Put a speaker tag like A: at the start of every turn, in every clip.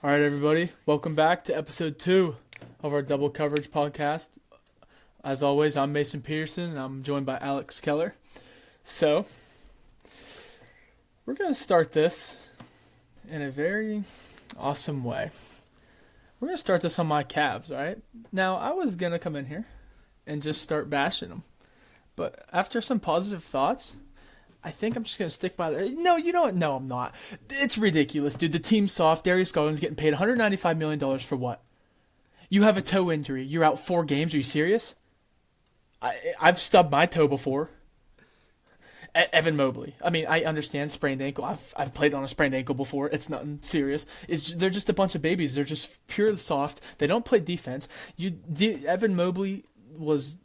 A: All right, everybody, welcome back to episode 2 of our Double Coverage podcast. As always, I'm Mason Peterson, and I'm joined by Alex Keller. So, we're going to start this in a very awesome way. We're going to start this on my Cavs, all right? Now, I was going to come in here and just start bashing them. But after some positive thoughts, I think I'm just going to stick by that. No, you know what? No, I'm not. It's ridiculous, dude. The team's soft. Darius Garland's getting paid $195 million for what? You have a toe injury. You're out 4 games. Are you serious? I've stubbed my toe before. Evan Mobley. I mean, I understand sprained ankle. I've played on a sprained ankle before. It's nothing serious. They're just a bunch of babies. They're just pure soft. They don't play defense. Evan Mobley was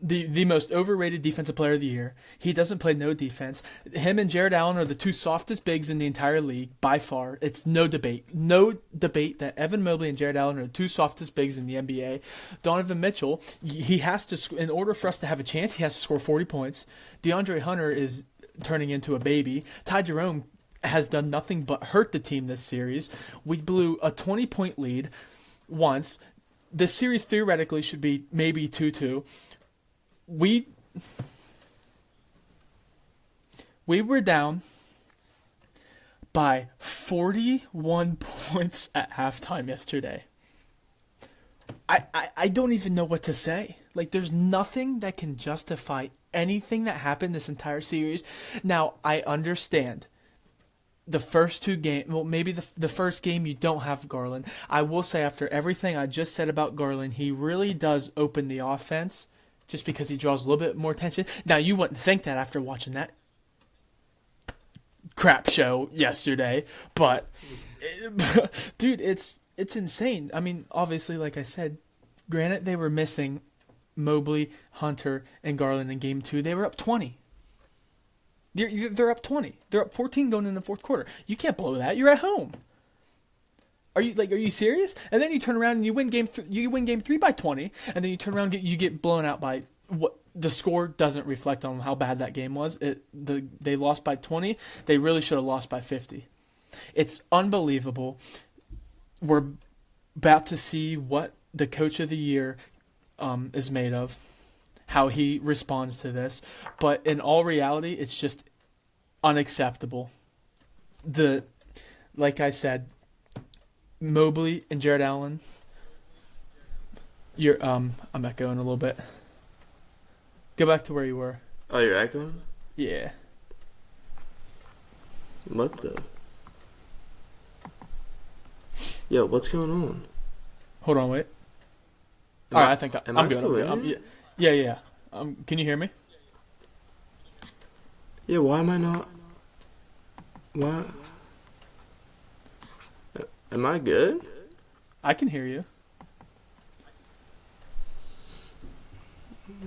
A: the most overrated defensive player of the year. He doesn't play no defense. Him and Jared Allen are the 2 softest bigs in the entire league by far. It's no debate. No debate that Evan Mobley and Jared Allen are the 2 softest bigs in the NBA. Donovan Mitchell, he has to, in order for us to have a chance, he has to score 40 points. DeAndre Hunter is turning into a baby. Ty Jerome has done nothing but hurt the team this series. We blew a 20-point lead once. This series theoretically should be maybe 2-2. We were down by 41 points at halftime yesterday. I don't even know what to say. Like, there's nothing that can justify anything that happened this entire series. Now, I understand the first 2 games, well, maybe the first game you don't have Garland. I will say, after everything I just said about Garland, he really does open the offense. Just because he draws a little bit more attention. Now, you wouldn't think that after watching that crap show yesterday, but dude, it's insane. I mean, obviously, like I said, granted they were missing Mobley, Hunter, and Garland in game 2. They were up 20. They're up 20. They're up 14 going in the fourth quarter. You can't blow that. You're at home. Are you serious? And then you turn around and you win game 3 by 20, and then you turn around and you get blown out by what the score doesn't reflect on how bad that game was. They lost by 20. They really should have lost by 50. It's unbelievable. We're about to see what the coach of the year is made of, how he responds to this. But in all reality, it's just unacceptable. Like I said, Mobley and Jared Allen. I'm echoing a little bit. Go back to where you were.
B: Oh, you're echoing?
A: Yeah.
B: What the? Yo, what's going on?
A: Hold on, wait. All right, I think I'm good.
B: Still
A: I'm
B: in
A: good.
B: it?
A: Yeah. Can you hear me?
B: Yeah, why am I not? Why? Am I good?
A: I can hear you.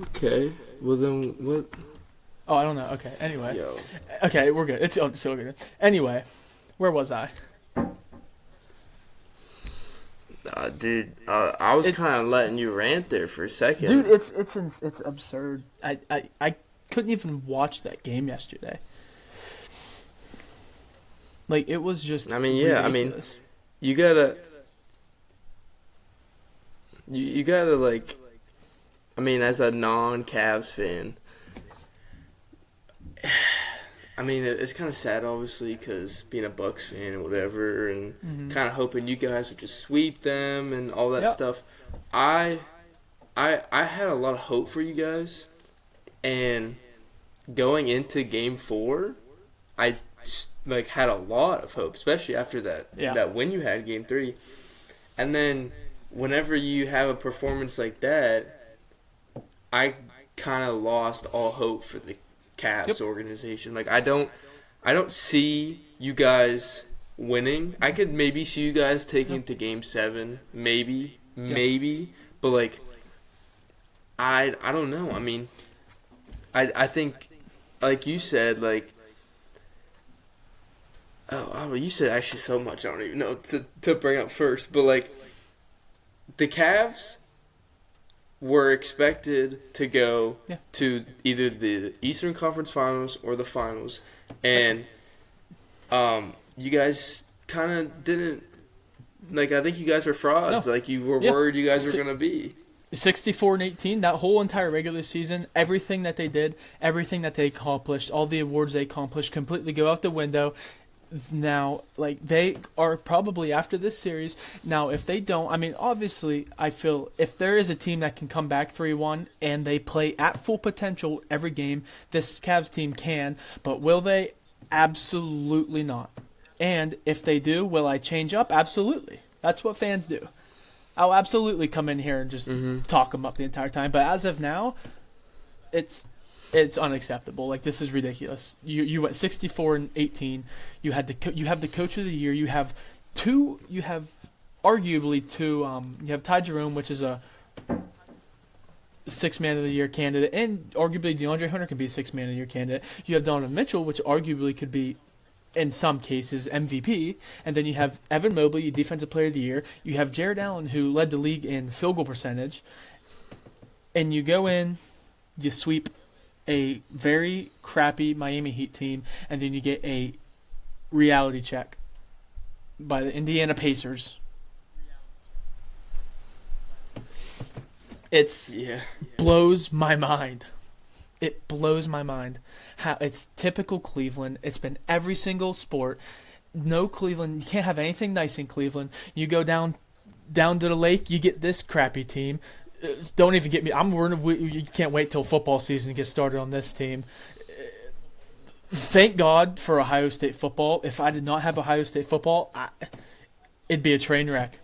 B: Okay. Well then, what?
A: Oh, I don't know. Okay. Anyway.
B: Yo.
A: Okay, we're good. It's still good. Anyway, where was I?
B: Dude, I was kind of letting you rant there for a second.
A: Dude, it's absurd. I couldn't even watch that game yesterday. Like, it was just ridiculous.
B: You gotta, you gotta, like, I mean, as a non-Cavs fan, I mean, it's kind of sad, obviously, because being a Bucks fan and whatever, and kind of hoping you guys would just sweep them and all that stuff. I had a lot of hope for you guys, and going into Game 4, I had a lot of hope, especially after that win you had Game 3. And then whenever you have a performance like that, I kind of lost all hope for the Cavs organization. Like, I don't see you guys winning. I could maybe see you guys taking to Game 7, maybe, but like, I don't know. I mean, I think, like you said, like, you said actually so much I don't even know to bring up first, but like, the Cavs were expected to go to either the Eastern Conference Finals or the Finals, and you guys kind of didn't Like, I think you guys are frauds.
A: No.
B: Like, you were
A: Yeah.
B: worried you guys were going to be.
A: 64-18, that whole entire regular season, everything that they did, everything that they accomplished, all the awards they accomplished completely go out the window. Now, like, they are probably after this series. Now, if they don't, I mean, obviously, I feel if there is a team that can come back 3-1 and they play at full potential every game, this Cavs team can. But will they? Absolutely not. And if they do, will I change up? Absolutely. That's what fans do. I'll absolutely come in here and just talk them up the entire time. But as of now, it's unacceptable. Like, this is ridiculous. You went 64-18. You have the coach of the year. You have arguably two. You have Ty Jerome, which is a six man of the year candidate, and arguably DeAndre Hunter can be a 6 man of the year candidate. You have Donovan Mitchell, which arguably could be, in some cases, MVP. And then you have Evan Mobley, Defensive Player of the Year. You have Jared Allen, who led the league in field goal percentage. And you go in, you sweep a very crappy Miami Heat team, and then you get a reality check by the Indiana Pacers. Blows my mind. It blows my mind. How it's typical Cleveland. It's been every single sport. No Cleveland. You can't have anything nice in Cleveland. You go down to the lake, you get this crappy team. Don't even get me. You can't wait till football season to get started on this team. Thank God for Ohio State football. If I did not have Ohio State football, it'd be a train wreck.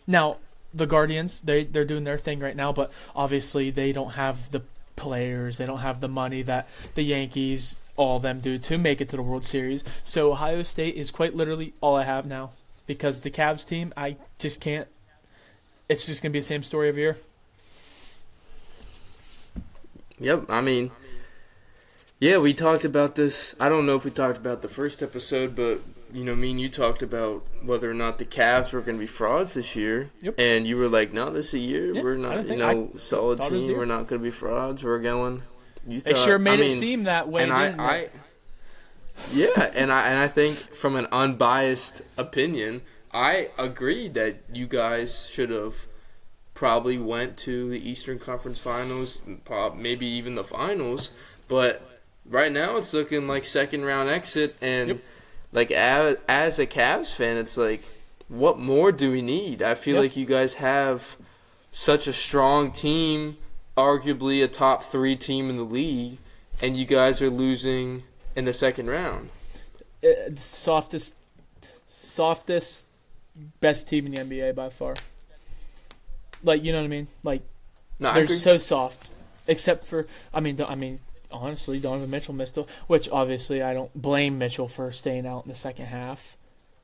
A: Now, the Guardians, they're doing their thing right now, but obviously they don't have the players, they don't have the money that the Yankees, all of them do to make it to the World Series. So Ohio State is quite literally all I have now, because the Cavs team, I just can't. It's just going to be the same story every year.
B: Yep, I mean, yeah, we talked about this. I don't know if we talked about the first episode, but, me and you talked about whether or not the Cavs were going to be frauds this year.
A: Yep.
B: And you were like, no, this is a year.
A: Yeah,
B: we're not, solid team. We're not going to be frauds. We're going.
A: They sure made it seem that way.
B: And I think from an unbiased opinion, I agree that you guys should have probably went to the Eastern Conference Finals, maybe even the finals. But right now it's looking like second round exit. And like as a Cavs fan, it's like, what more do we need? I feel like you guys have such a strong team, arguably a top 3 team in the league, and you guys are losing in the second round.
A: Softest, best team in the NBA by far. Like, you know what I mean? Like, they're so soft. Except for, honestly, Donovan Mitchell missed it, which obviously I don't blame Mitchell for staying out in the second half,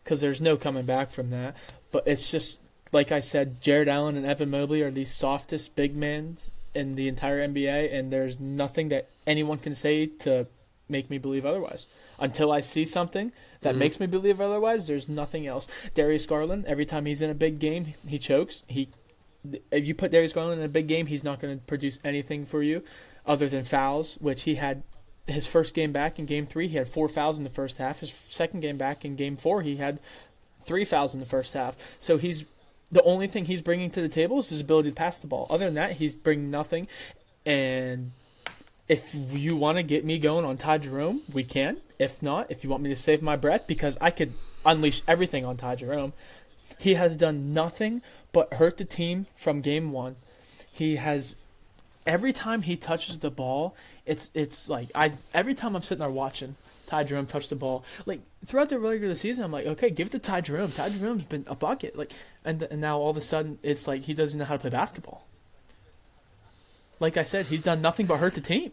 A: because there's no coming back from that. But it's just, like I said, Jared Allen and Evan Mobley are the softest big men in the entire NBA, and there's nothing that anyone can say to make me believe otherwise. Until I see something that makes me believe otherwise, there's nothing else. Darius Garland, every time he's in a big game, he chokes. If you put Darius Garland in a big game, he's not going to produce anything for you other than fouls, which he had his first game back in Game 3. He had 4 fouls in the first half. His second game back in Game 4, he had 3 fouls in the first half. So the only thing he's bringing to the table is his ability to pass the ball. Other than that, he's bringing nothing. And if you want to get me going on Ty Jerome, we can. If not, if you want me to save my breath, because I could unleash everything on Ty Jerome. He has done nothing but hurt the team from Game 1. He has, every time he touches the ball, it's like, every time I'm sitting there watching Ty Jerome touch the ball, like, throughout the regular season, I'm like, okay, give it to Ty Jerome. Ty Jerome's been a bucket. Like, and now all of a sudden, it's like he doesn't know how to play basketball. Like I said, he's done nothing but hurt the team.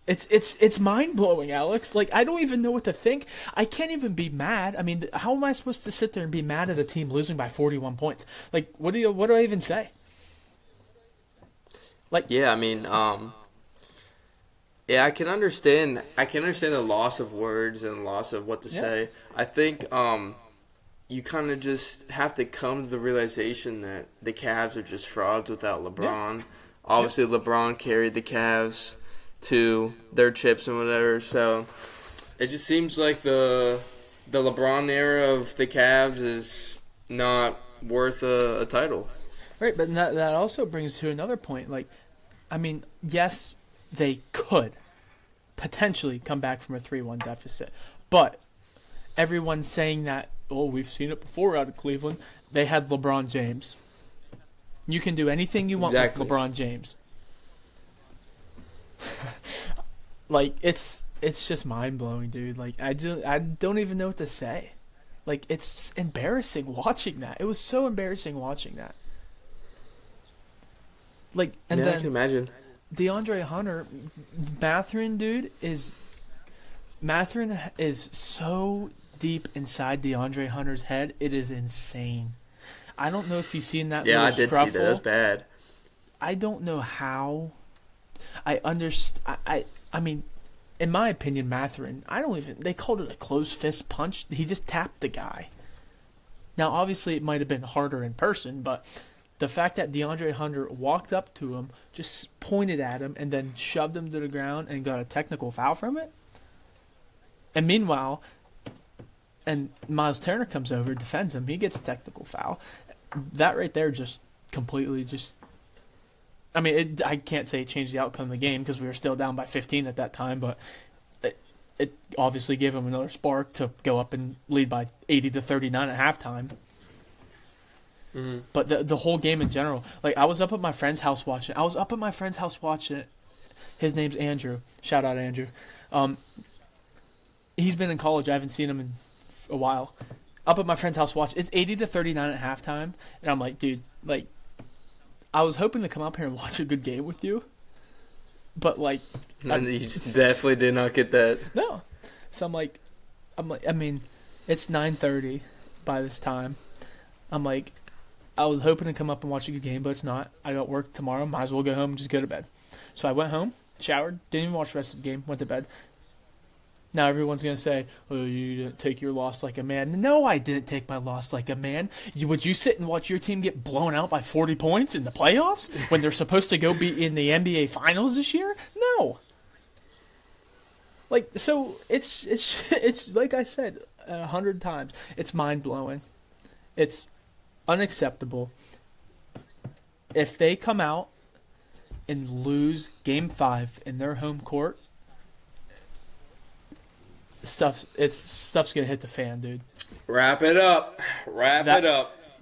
A: It's mind-blowing, Alex. Like, I don't even know what to think. I can't even be mad. I mean, how am I supposed to sit there and be mad at a team losing by 41 points? Like, what do I even say? Like,
B: yeah, I mean, I can understand the loss of words and loss of what to say. I think you kind of just have to come to the realization that the Cavs are just frauds without LeBron. Yeah. Obviously, LeBron carried the Cavs to their chips and whatever, so it just seems like the LeBron era of the Cavs is not worth a title.
A: Right, but that also brings to another point. Like, I mean, yes, they could potentially come back from a 3-1 deficit, but everyone's saying that, oh, we've seen it before out of Cleveland. They had LeBron James. You can do anything you want with LeBron James. Like, it's just mind-blowing, dude. Like, I don't even know what to say. Like, it's embarrassing watching that. It was so embarrassing watching that. Like, and
B: yeah,
A: then
B: I can imagine.
A: DeAndre Hunter, Mathurin is so deep inside DeAndre Hunter's head. It is insane. I don't know if you've seen that.
B: Yeah,
A: little
B: I did
A: scruffle.
B: see that. That's bad.
A: I don't know how. I understand. I mean, in my opinion, Mathurin, they called it a closed fist punch. He just tapped the guy. Now, obviously, it might have been harder in person, but the fact that DeAndre Hunter walked up to him, just pointed at him, and then shoved him to the ground and got a technical foul from it. And meanwhile, and Miles Turner comes over, defends him, he gets a technical foul. That right there just completely just... I mean, I can't say it changed the outcome of the game because we were still down by 15 at that time, but it obviously gave him another spark to go up and lead by 80-39 at halftime. Mm-hmm. But the whole game in general, like, I was up at my friend's house watching it. His name's Andrew. Shout out Andrew. He's been in college. I haven't seen him in a while. Up at my friend's house watching. It's 80-39 at halftime, and I'm like, dude, like, I was hoping to come up here and watch a good game with you, but like,
B: and you just definitely did not get that.
A: No, so I'm like, I mean, it's 9:30 by this time. I'm like, I was hoping to come up and watch a good game, but it's not. I got work tomorrow. Might as well go home and just go to bed. So I went home, showered, didn't even watch the rest of the game, went to bed. Now everyone's going to say, oh, you didn't take your loss like a man. No, I didn't take my loss like a man. Would you sit and watch your team get blown out by 40 points in the playoffs when they're supposed to go be in the NBA Finals this year? No. Like, so it's like I said 100 times, it's mind-blowing. It's unacceptable. If they come out and lose Game 5 in their home court, stuff's gonna hit the fan, dude.
B: Wrap it up.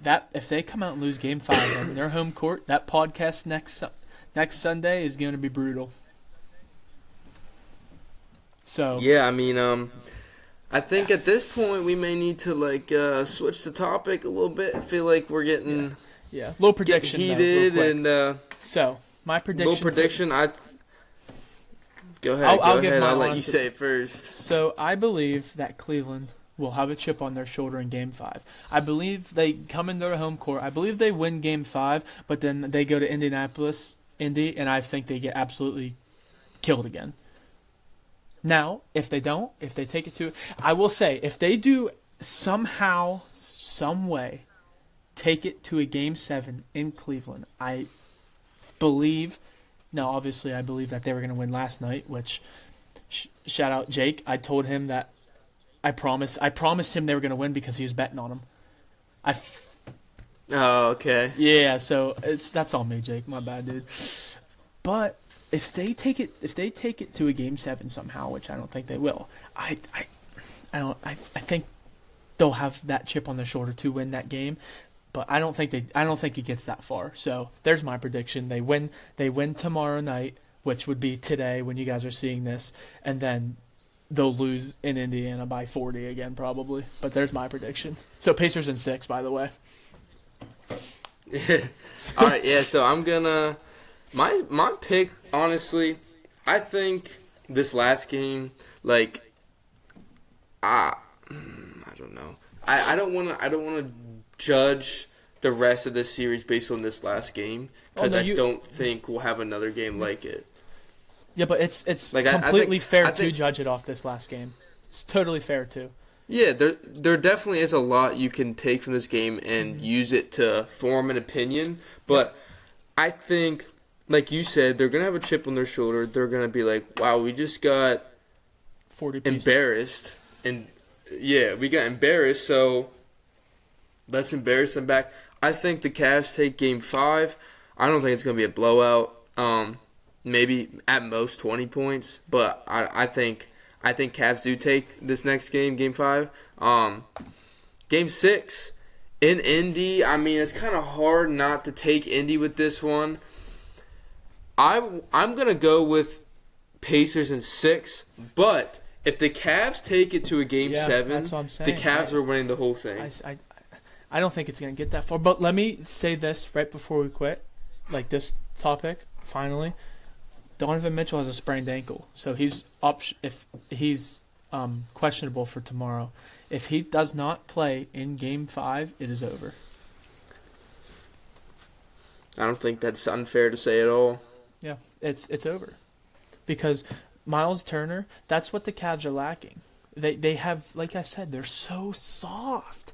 A: That if they come out and lose Game 5 in their home court, that podcast next Sunday is gonna be brutal. So
B: yeah, I mean, I think at this point we may need to switch the topic a little bit. I feel like we're getting
A: low prediction
B: heated and
A: so my prediction.
B: Low prediction. Go ahead. I'll let you say it first.
A: So I believe that Cleveland will have a chip on their shoulder in Game 5. I believe they come in their home court. I believe they win Game 5, but then they go to Indianapolis, Indy, and I think they get absolutely killed again. Now, if they don't, if they take it to... I will say, if they do somehow, some way, take it to a Game 7 in Cleveland, I believe... Now, obviously, I believe that they were going to win last night, which, shout out Jake. I told him that I promised him they were going to win because he was betting on them.
B: Oh, okay.
A: Yeah, so that's on me, Jake. My bad, dude. But if they take it to a Game 7 somehow, which I don't think they will, I think they'll have that chip on their shoulder to win that game. But I don't think it gets that far. So there's my prediction. They win tomorrow night, which would be today when you guys are seeing this, and then they'll lose in Indiana by 40 again probably. But there's my prediction. So Pacers in 6, by the way.
B: All right, yeah. So I'm gonna my pick. Honestly, I think this last game, I don't know. I don't want to judge the rest of this series based on this last game because I don't think we'll have another game like it.
A: Yeah, but it's completely fair to judge it off this last game. It's totally fair too.
B: Yeah, there definitely is a lot you can take from this game and use it to form an opinion. But I think, like you said, they're gonna have a chip on their shoulder. They're gonna be like, "Wow, we just got
A: 40 pieces.
B: embarrassed," and yeah, we got embarrassed. So let's embarrass them back. I think the Cavs take Game 5. I don't think it's going to be a blowout. Maybe at most 20 points, but I think Cavs do take this next game, Game 5. Game 6 in Indy. I mean, it's kind of hard not to take Indy with this one. I'm gonna go with Pacers in 6, but if the Cavs take it to a Game 7,
A: that's what I'm saying.
B: the Cavs are winning the whole thing.
A: I don't think it's gonna get that far. But let me say this right before we quit, like this topic. Finally, Donovan Mitchell has a sprained ankle, so if he's questionable for tomorrow. If he does not play in Game 5, it is over.
B: I don't think that's unfair to say at all.
A: Yeah, it's over. Because Miles Turner, that's what the Cavs are lacking. They have, like I said, they're so soft.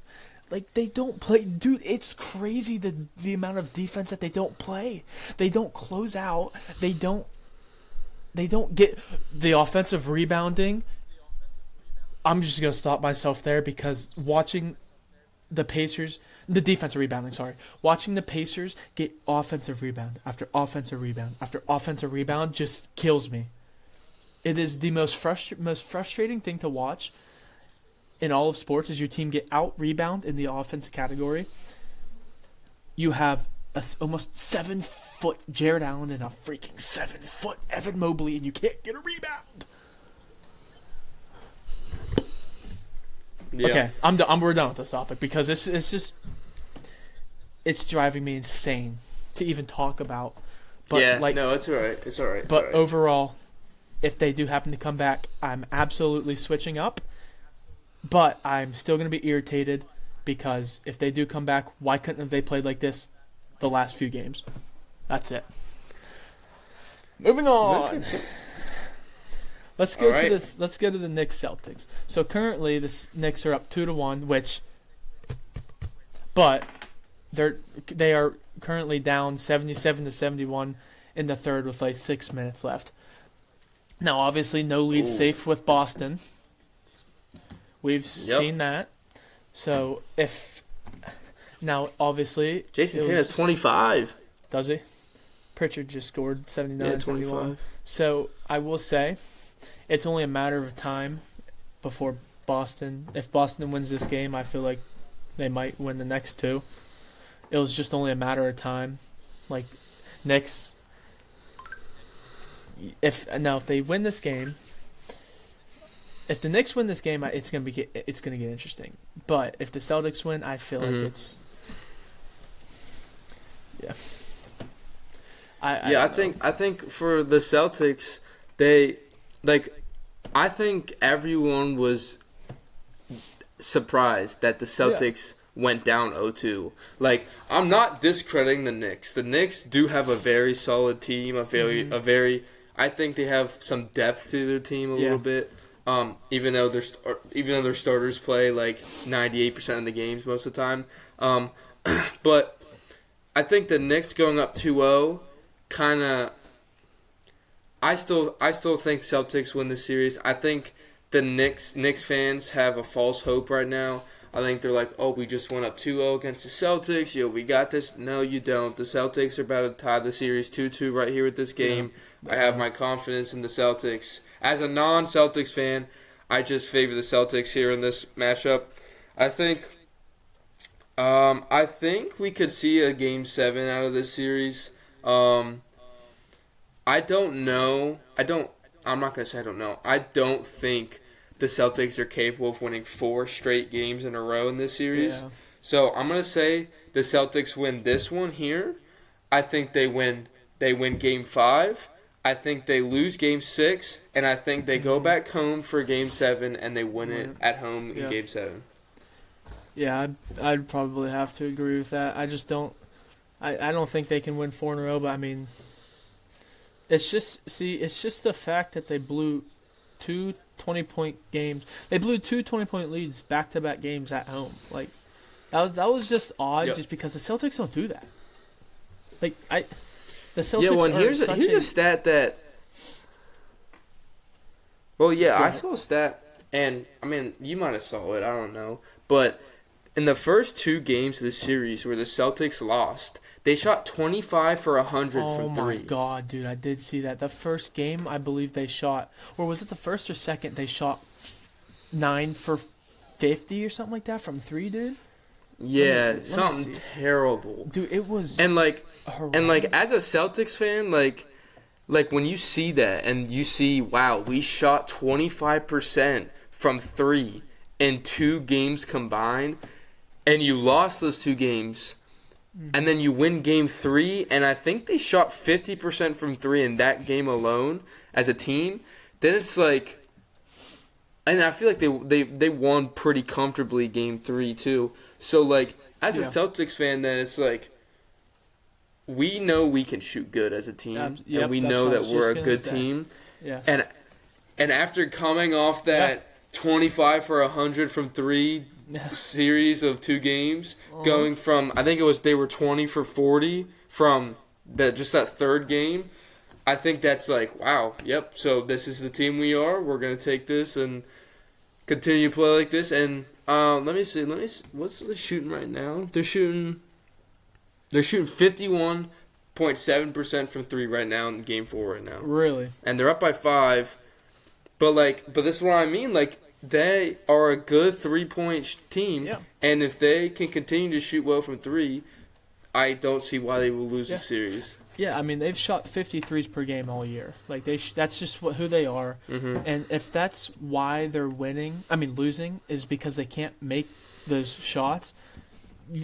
A: Like, they don't play. Dude, it's crazy the amount of defense that they don't play. They don't close out. They don't get the offensive rebounding. I'm just going to stop myself there because watching the Pacers, the defensive rebounding, sorry. Watching the Pacers get offensive rebound after offensive rebound after offensive rebound just kills me. It is the most frustrating thing to watch in all of sports is your team get out-rebound in the offensive category. You have almost 7-foot Jared Allen and a freaking 7-foot Evan Mobley, and you can't get a rebound.
B: Yeah.
A: Okay, we're done with this topic because it's driving me insane to even talk about. But
B: no, it's all right. It's all right.
A: But overall, if they do happen to come back, I'm absolutely switching up. But I'm still going to be irritated because if they do come back, why couldn't they played like this the last few games? That's it. Moving on. Let's go to this. Let's go to the Knicks Celtics. So currently, the Knicks are up 2-1, but they are currently down 77-71 in the third with like 6 minutes left. Now, obviously, no lead safe with Boston. We've seen that. So obviously,
B: Jason Tatum has 25.
A: Does he? Pritchard just scored 79,
B: 25.
A: 71. So I will say, it's only a matter of time before Boston. If Boston wins this game, I feel like they might win the next two. It was just only a matter of time. Like, Knicks. If they win this game, if the Knicks win this game, it's gonna get interesting. But if the Celtics win, I feel like it's I
B: think for the Celtics, I think everyone was surprised that the Celtics went down 0-2. Like, I'm not discrediting the Knicks. The Knicks do have a very solid team. I think they have some depth to their team a little bit. Even though their starters play like 98% of the games most of the time. But I think the Knicks going up 2-0 kind of. I still think Celtics win the series. I think the Knicks fans have a false hope right now. I think they're like, oh, we just went up 2-0 against the Celtics. Yo, we got this. No, you don't. The Celtics are about to tie the series 2-2 right here with this game. Yeah. I have my confidence in the Celtics. As a non-Celtics fan, I just favor the Celtics here in this matchup. I think we could see a Game 7 out of this series. I don't know. I'm not going to say I don't know. I don't think the Celtics are capable of winning 4 straight games in a row in this series. Yeah. So I'm going to say the Celtics win this one here. I think they win Game 5. I think they lose Game 6, and I think they go back home for Game 7, and they win it at home in Game 7.
A: Yeah, I'd probably have to agree with that. I just don't. I don't think they can win 4 in a row, but I mean, it's just the fact that they blew 2 20-point games. They blew 2 20-point leads back-to-back games at home. Like, that was just odd, just because the Celtics don't do that. Like, the Celtics
B: here's a stat that. Well, yeah, I saw a stat, and I mean, you might have saw it. I don't know, but in the first 2 games of the series where the Celtics lost, they shot 25 for 100 from three.
A: Oh my god, dude, I did see that. The first game, I believe they shot, or was it the first or second? They shot 9 for 50 or something like that from three, dude.
B: Yeah,
A: Let me
B: something
A: see.
B: terrible.
A: Dude, it was
B: And like
A: horrendous.
B: as a Celtics fan, like when you see that and you see, wow, we shot 25% from three in 2 games combined, and you lost those 2 games, and then you win game 3, and I think they shot 50% from three in that game alone as a team, then it's like, and I feel like they won pretty comfortably game 3 too. So like as a
A: Yeah.
B: Celtics fan, then it's like, we know we can shoot good as a team,
A: Yep,
B: and we
A: that's
B: know
A: what I
B: that
A: was
B: we're a
A: just
B: good
A: gonna say.
B: team.
A: Yes.
B: And after coming off that 25 for 100 from three series of 2 games, going from, I think it was, they were 20 for 40 from that third game. I think that's like, wow, yep. So this is the team we are. We're gonna take this and continue to play like this. And let me see. What's the shooting right now? They're shooting 51.7% from three right now in game 4 right now.
A: Really?
B: And they're up by 5. But this is what I mean. Like, they are a good 3-point team.
A: Yeah.
B: And if they can continue to shoot well from 3, I don't see why they will lose the series.
A: Yeah, I mean, they've shot 53s per game all year. Like, that's just who they are.
B: Mm-hmm.
A: And if that's why they're losing is because they can't make those shots,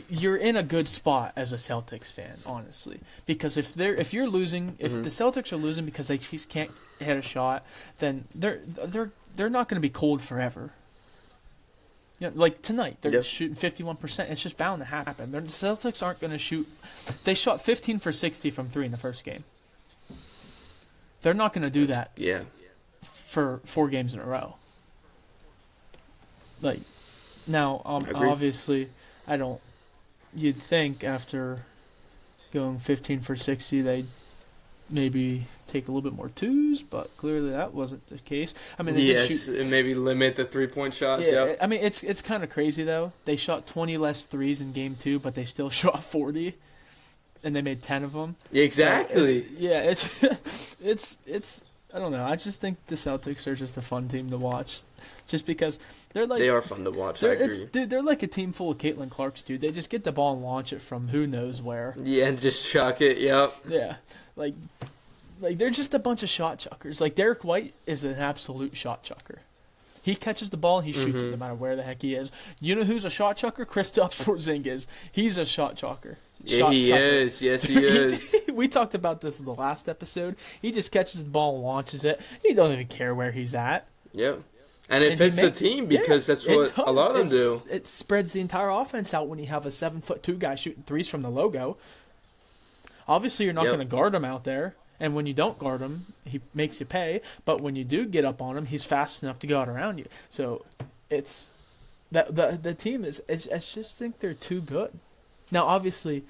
A: you're in a good spot as a Celtics fan, honestly. Because if you're losing, if the Celtics are losing because they just can't hit a shot, then they're not going to be cold forever. You know, like tonight, they're shooting 51%. It's just bound to happen. The Celtics aren't going to shoot. They shot 15 for 60 from three in the first game. They're not going to do that for 4 games in a row. Like, now, obviously, you'd think after going 15 for 60, they'd maybe take a little bit more twos, but clearly that wasn't the case. I mean,
B: and maybe limit the 3-point shots.
A: Yeah,
B: Yep.
A: I mean, it's kind of crazy though. They shot 20 less threes in game 2, but they still shot 40, and they made 10 of them.
B: Exactly.
A: So it's I don't know. I just think the Celtics are just a fun team to watch, just because they
B: are fun to watch. I agree.
A: Dude, they're like a team full of Caitlin Clarks, dude. They just get the ball and launch it from who knows where.
B: Yeah, and just chuck it. Yep.
A: Yeah, like they're just a bunch of shot chuckers. Like, Derek White is an absolute shot chucker. He catches the ball and he shoots it no matter where the heck he is. You know who's a shot chucker? Kristaps Porzingis. He's a shot chucker.
B: He is. Yes, he is.
A: We talked about this in the last episode. He just catches the ball and launches it. He doesn't even care where he's at.
B: Yep. And it fits the team because that's what a lot of them do.
A: It spreads the entire offense out when you have a 7'2" guy shooting threes from the logo. Obviously, you're not going to guard him out there. And when you don't guard him, he makes you pay. But when you do get up on him, he's fast enough to go out around you. So it's that the team is. I just think they're too good. Now, obviously,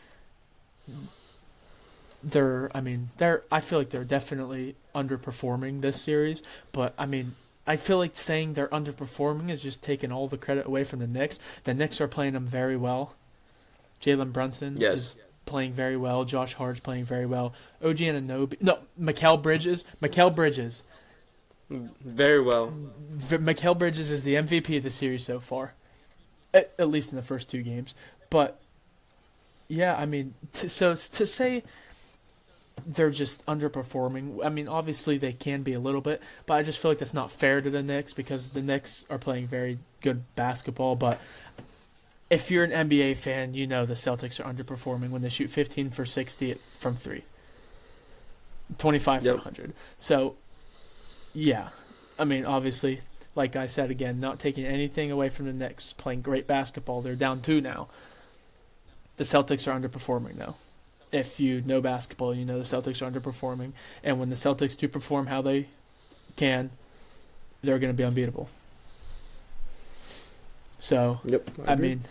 A: I feel like they're definitely underperforming this series. But I mean, I feel like saying they're underperforming is just taking all the credit away from the Knicks. The Knicks are playing them very well. Jalen Brunson is playing very well. Josh Hart's playing very well. OG Anunoby. No, Mikal Bridges.
B: Very well.
A: Mikal Bridges is the MVP of the series so far. At least in the first 2 games. But, yeah, I mean, so to say they're just underperforming, I mean, obviously they can be a little bit, but I just feel like that's not fair to the Knicks because the Knicks are playing very good basketball, but if you're an NBA fan, you know the Celtics are underperforming when they shoot 15 for 60 from 3. 25 for 100. So, yeah. I mean, obviously, like I said again, not taking anything away from the Knicks, playing great basketball. They're down 2 now. The Celtics are underperforming, though. If you know basketball, you know the Celtics are underperforming. And when the Celtics do perform how they can, they're going to be unbeatable. So, I mean,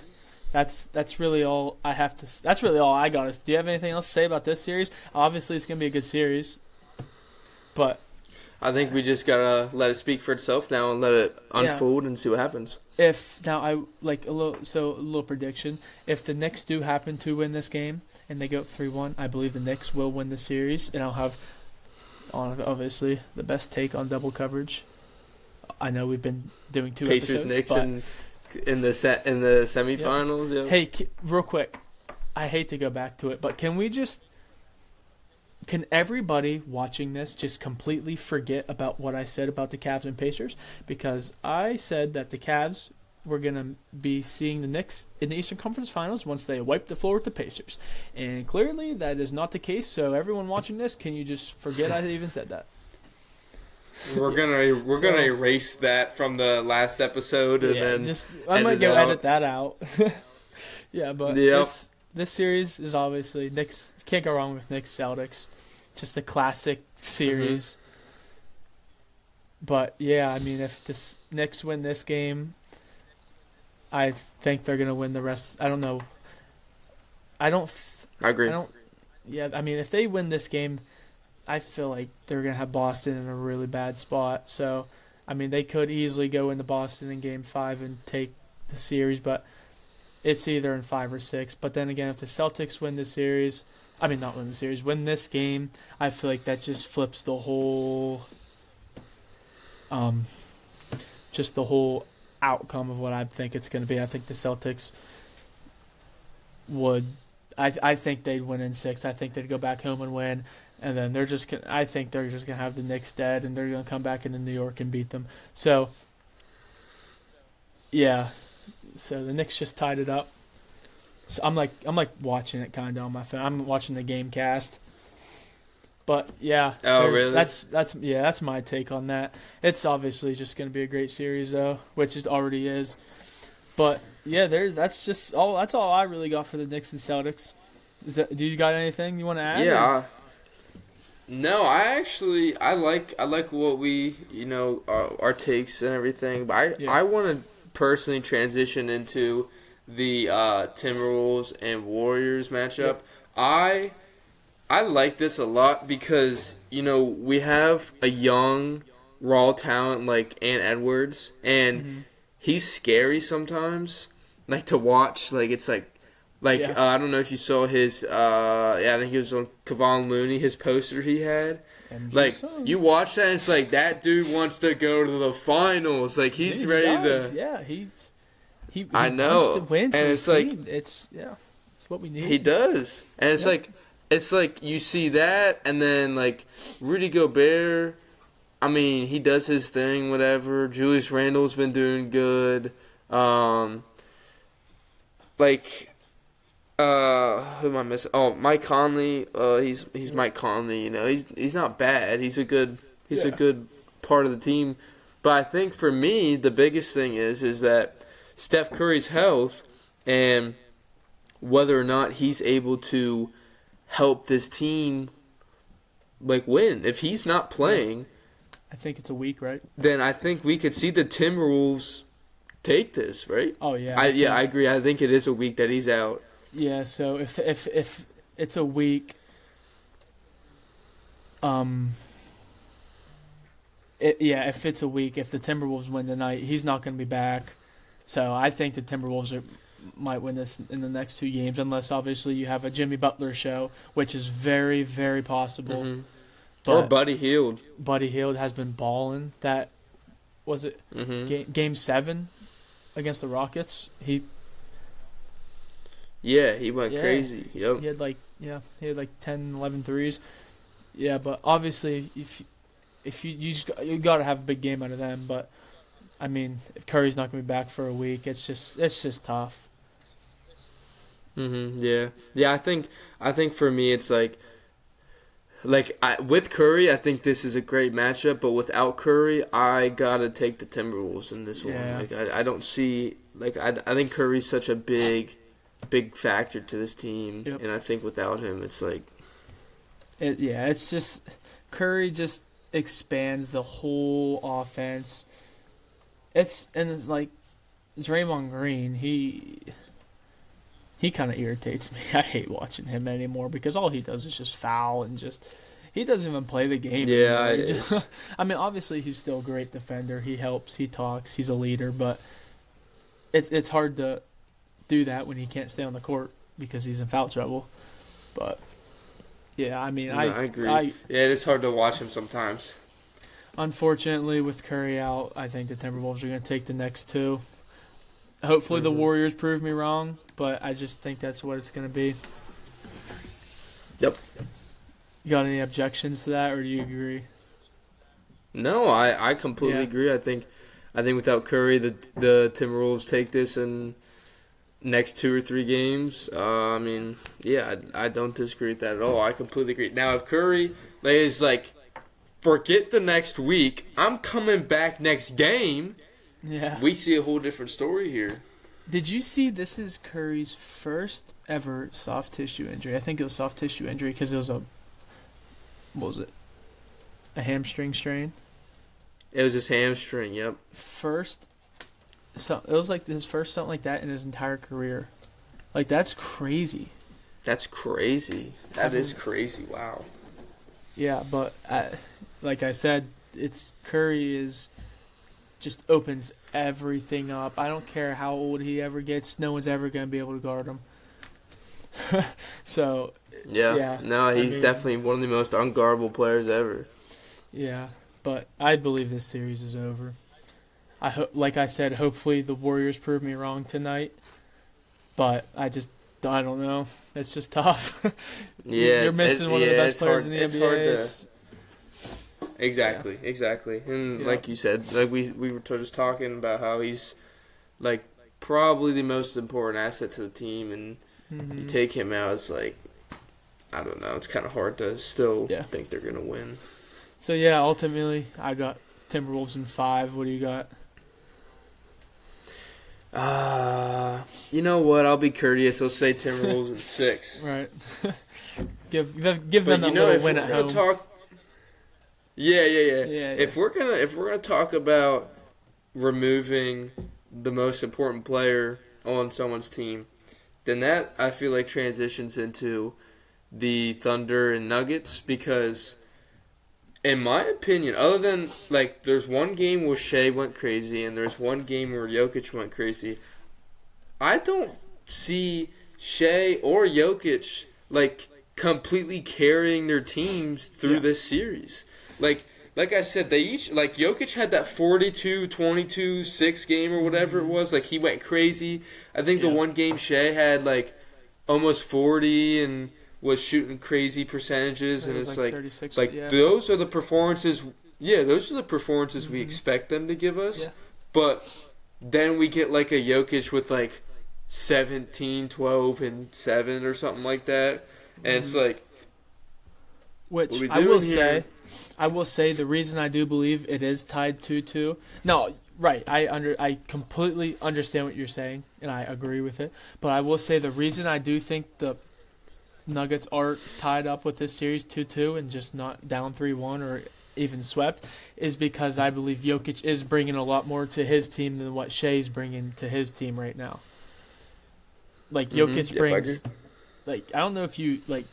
A: that's really all I have to. That's really all I got. Do you have anything else to say about this series? Obviously, it's going to be a good series, but
B: I think we just gotta let it speak for itself now and let it unfold and see what happens.
A: if now I like a little prediction. If the Knicks do happen to win this game and they go up 3-1, I believe the Knicks will win the series, and I'll have obviously the best take on double coverage. I know we've been doing two
B: Pacers,
A: episodes,
B: Knicks,
A: but
B: in the semifinals. Yeah.
A: Hey, real quick, I hate to go back to it, but can everybody watching this just completely forget about what I said about the Cavs and Pacers? Because I said that the Cavs were going to be seeing the Knicks in the Eastern Conference Finals once they wipe the floor with the Pacers. And clearly that is not the case, so everyone watching this, can you just forget I even said that?
B: We're gonna erase that from the last episode, and then
A: I might go edit that out. Yeah, but this series is obviously Knicks. Can't go wrong with Knicks Celtics. Just a classic series. But yeah, I mean, if the Knicks win this game, I think they're gonna win the rest. I don't know. I agree. Yeah, I mean, if they win this game, I feel like they're going to have Boston in a really bad spot. So, I mean, they could easily go into Boston in Game 5 and take the series, but it's either in 5 or 6. But then again, if the Celtics win this series, win this game, I feel like that just flips the whole, just the whole outcome of what I think it's going to be. I think the Celtics I think they'd win in 6. I think they'd go back home and win. And then I think they're just going to have the Knicks dead, and they're going to come back into New York and beat them. So, yeah. So the Knicks just tied it up. So I'm like watching it kind of on my phone. I'm watching the game cast. But yeah.
B: Oh, really?
A: That's my take on that. It's obviously just going to be a great series though, which it already is. But yeah, that's all I really got for the Knicks and Celtics. Do you got anything you want to add?
B: Yeah. No, I like what we, our takes and everything, but I want to personally transition into the Timberwolves and Warriors matchup. Yep. I like this a lot because, we have a young, raw talent like Ant Edwards, and he's scary sometimes, like to watch. Like it's I don't know if you saw his, I think it was on Kevon Looney, his poster he had. You watch that and it's like, that dude wants to go to the finals. Like, he's ready to...
A: Yeah, he
B: I know.
A: wants to win for his team. It's what we need.
B: He does. And it's like you see that, and then, Rudy Gobert, I mean, he does his thing, whatever. Julius Randle's been doing good. Who am I missing? Oh, Mike Conley. He's Mike Conley. He's not bad. He's a good part of the team. But I think for me, the biggest thing is that Steph Curry's health and whether or not he's able to help this team win. If he's not playing,
A: I think it's a week, right?
B: Then I think we could see the Timberwolves take this, right?
A: Oh yeah.
B: I agree. I think it is a week that he's out.
A: Yeah, so if it's a week, if it's a week, if the Timberwolves win tonight, he's not going to be back. So I think the Timberwolves might win this in the next 2 games, unless obviously you have a Jimmy Butler show, which is very, very possible.
B: Mm-hmm. Or Buddy Hield.
A: Buddy Hield has been balling. That was it.
B: Mm-hmm.
A: Game 7 against the Rockets. He
B: went crazy. Yep.
A: He had 10, 11 threes. Yeah, but obviously if you got to have a big game out of them, but I mean, if Curry's not going to be back for a week, it's just tough.
B: Mhm. Yeah. Yeah, I think for me it's with Curry, I think this is a great matchup, but without Curry, I got to take the Timberwolves in this one. I don't see I think Curry's such a big factor to this team, yep. And I think without him, it's
A: it's just Curry just expands the whole offense. It's like Draymond Green. He kind of irritates me. I hate watching him anymore because all he does is just foul and he doesn't even play the game.
B: Yeah,
A: I mean, obviously he's still a great defender. He helps. He talks. He's a leader, but it's hard to do that when he can't stay on the court because he's in foul trouble. But yeah, I mean,
B: No, I agree. Yeah, it's hard to watch him sometimes.
A: Unfortunately, with Curry out, I think the Timberwolves are going to take the next two. Hopefully, the Warriors prove me wrong, but I just think that's what it's going to be.
B: Yep.
A: You got any objections to that, or do you agree?
B: No, I completely agree. I think without Curry, the Timberwolves take this in next 2 or 3 games. I mean, yeah, I don't disagree with that at all. I completely agree. Now, if Curry is like, forget the next week, I'm coming back next game.
A: Yeah.
B: We see a whole different story here.
A: Did you see this is Curry's first ever soft tissue injury? I think it was soft tissue injury because it was what was it? A hamstring strain?
B: It was his hamstring, yep.
A: It was like his first something like that in his entire career. Like, that's crazy.
B: That's crazy. That is crazy, wow.
A: Yeah, but like I said, Curry is just opens everything up. I don't care how old he ever gets. No one's ever going to be able to guard him. So,
B: yeah. No, he's definitely one of the most unguardable players ever.
A: Yeah, but I believe this series is over. Like I said, hopefully the Warriors prove me wrong tonight. But I don't know. It's just tough.
B: Yeah,
A: you're missing one of the best players in the NBA.
B: Exactly. And like you said, like we were just talking about how he's like probably the most important asset to the team, and you take him out, it's like, I don't know. It's kind of hard to still think they're gonna win.
A: So yeah, ultimately, I got Timberwolves in 5. What do you got?
B: You know what? I'll be courteous. I'll say Timberwolves in 6.
A: Right. give them a little win at home.
B: Yeah. If we're gonna talk about removing the most important player on someone's team, then that I feel like transitions into the Thunder and Nuggets, because in my opinion, other than like there's one game where Shea went crazy and there's one game where Jokic went crazy, I don't see Shea or Jokic like completely carrying their teams through this series. Like I said, they each, like Jokic had that 42-22-6 game or whatever it was. Like he went crazy. I think the one game Shea had like almost 40 and was shooting crazy percentages, and it's like 36, those are the performances. Yeah, those are the performances we expect them to give us. Yeah. But then we get like a Jokic with like 17, 12, and 7 or something like that, and it's like,
A: which I will say the reason I do believe it is tied 2-2. No, right. I completely understand what you're saying, and I agree with it. But I will say the reason I do think the Nuggets are tied up with this series 2-2 and just not down 3-1 or even swept is because I believe Jokic is bringing a lot more to his team than what Shea's bringing to his team right now. Like Jokic brings, like, I don't know if you like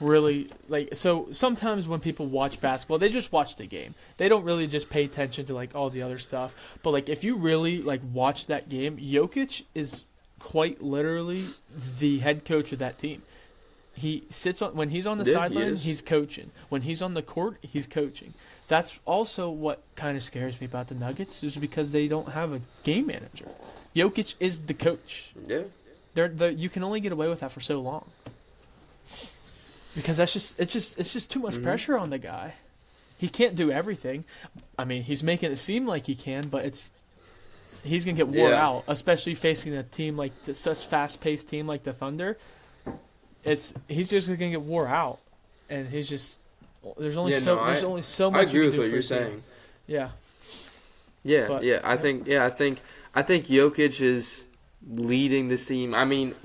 A: really like. So sometimes when people watch basketball, they just watch the game. They don't really just pay attention to like all the other stuff. But like if you really like watch that game, Jokic is quite literally the head coach of that team. He sits on when he's on the sideline, he's coaching. When he's on the court, he's coaching. That's also what kind of scares me about the Nuggets, is because they don't have a game manager. Jokic is the coach.
B: Yeah.
A: You can only get away with that for so long. Because it's just too much pressure on the guy. He can't do everything. I mean, he's making it seem like he can, but he's gonna get wore out, especially facing a team like such fast-paced team like the Thunder. He's just gonna get wore out, and there's only so much.
B: I agree with what you're saying.
A: Yeah.
B: I think Jokic is leading this team. I mean,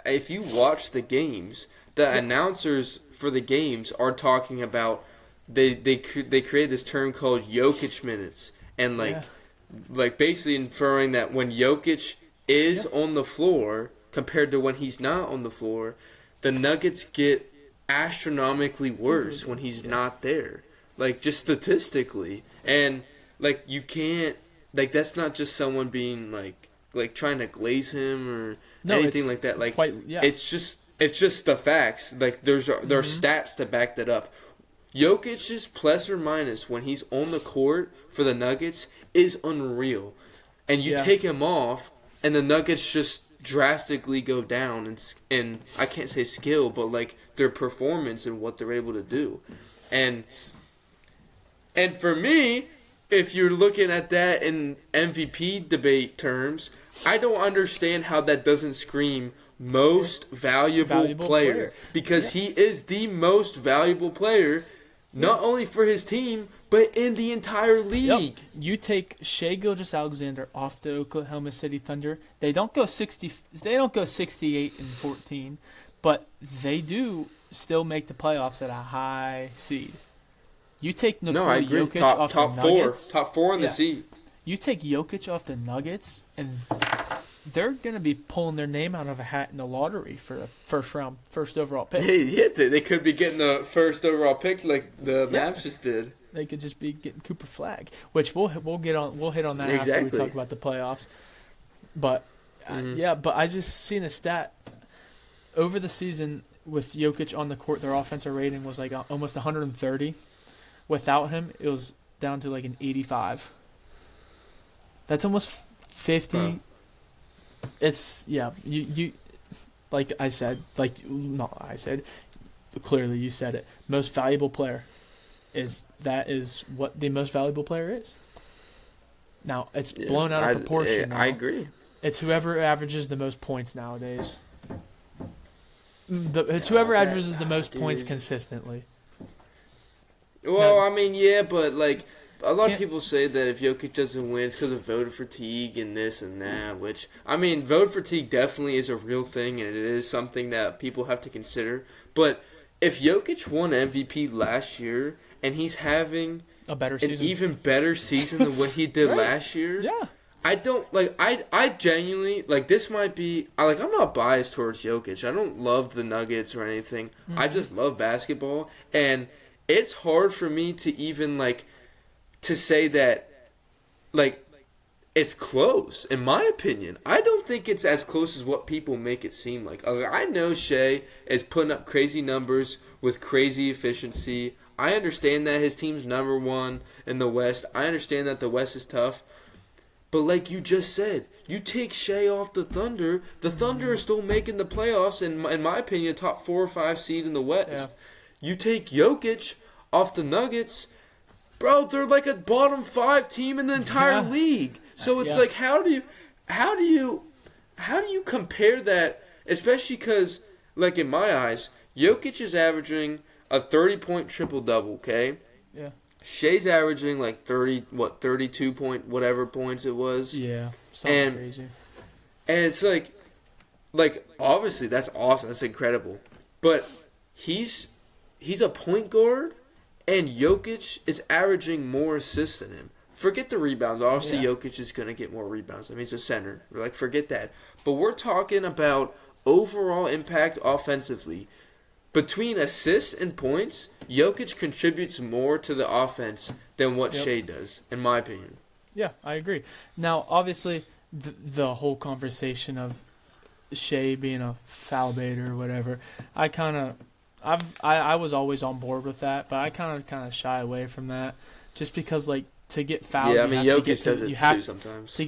B: if you watch the games, the announcers for the games are talking about they create this term called Jokic minutes, and like basically inferring that when Jokic is on the floor compared to when he's not on the floor, the Nuggets get astronomically worse when he's not there. Like, just statistically. And like, you can't, like, that's not just someone being like like trying to glaze him or
A: No,
B: anything
A: it's
B: like that. Like
A: quite yeah.
B: it's just the facts. Like there are stats to back that up. Jokic's plus or minus when he's on the court for the Nuggets is unreal. And you take him off, and the Nuggets just drastically go down in I can't say skill, but like their performance and what they're able to do. And for me, if you're looking at that in MVP debate terms, I don't understand how that doesn't scream most valuable player. Because he is the most valuable player, not only for his team, but in the entire league.
A: Yep. You take Shai Gilgeous-Alexander off the Oklahoma City Thunder. They don't go 68-14, but they do still make the playoffs at a high seed. You take Nikola Jokic off the Nuggets.
B: Top four in the seed.
A: You take Jokic off the Nuggets, and they're going to be pulling their name out of a hat in the lottery for the first overall pick.
B: They could be getting the first overall pick like the Mavs just did.
A: They could just be getting Cooper Flag, which we'll hit on that after we talk about the playoffs. But but I just seen a stat over the season with Jokic on the court. Their offensive rating was like almost 130. Without him, it was down to like an 85. That's almost 50.
B: Wow.
A: It's you like I said, clearly you said it. Most valuable player is what the most valuable player is. Now, it's blown out of proportion.
B: I agree.
A: It's whoever averages the most points nowadays. It's whoever averages the most points consistently.
B: Well, I mean, but like a lot of people say that if Jokic doesn't win, it's because of voter fatigue and this and that. Which I mean, voter fatigue definitely is a real thing, and it is something that people have to consider. But if Jokic won MVP last year and he's having an even better season than what he did last year, I don't I genuinely this might be I'm not biased towards Jokic. I don't love the Nuggets or anything. I just love basketball, and it's hard for me to even to say that it's close. In my opinion, I don't think it's as close as what people make it seem like. I know Shai is putting up crazy numbers with crazy efficiency. I understand that his team's number one in the West. I understand that the West is tough. But like you just said, you take Shai off the Thunder are still making the playoffs, and in my opinion, top 4 or 5 seed in the West. Yeah. You take Jokic off the Nuggets, bro, they're like a bottom 5 team in the entire league. So it's how do you compare that? Especially because, in my eyes, Jokic is averaging a 30-point triple-double, okay?
A: Yeah.
B: Shai's averaging 32 point whatever points it was.
A: Yeah, something crazy.
B: And it's obviously that's awesome, that's incredible. But he's a point guard, and Jokic is averaging more assists than him. Forget the rebounds. Obviously, Jokic is going to get more rebounds. I mean, he's a center. Forget that. But we're talking about overall impact offensively. Between assists and points, Jokic contributes more to the offense than what Shai does, in my opinion.
A: Yeah, I agree. Now, obviously, the whole conversation of Shai being a foul baiter or whatever, I was always on board with that, but I kind of shy away from that, just because to get fouled,
B: Jokic does it too sometimes.
A: To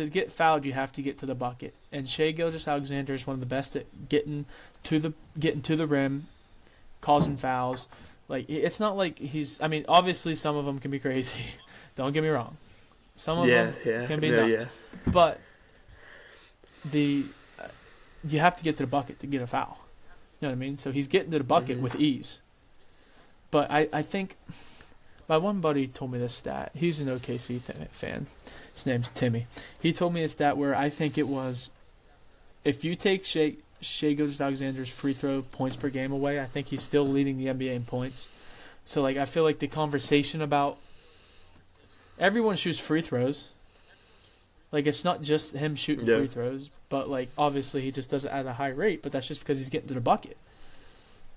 A: get fouled, you have to get to the bucket, and Shai Gilgeous-Alexander is one of the best at getting to the rim, causing fouls. It's not like he's. I mean, obviously some of them can be crazy. Don't get me wrong. Some of them can be nuts. Yeah. But you have to get to the bucket to get a foul. You know what I mean? So he's getting to the bucket with ease. But I think my one buddy told me this stat. He's an OKC fan. His name's Timmy. He told me a stat where I think it was, if you take Shai Gilgeous-Alexander's free throw points per game away, I think he's still leading the NBA in points. So I feel like the conversation about everyone shoots free throws. It's not just him shooting free throws, but obviously he just does it at a high rate, but that's just because he's getting to the bucket.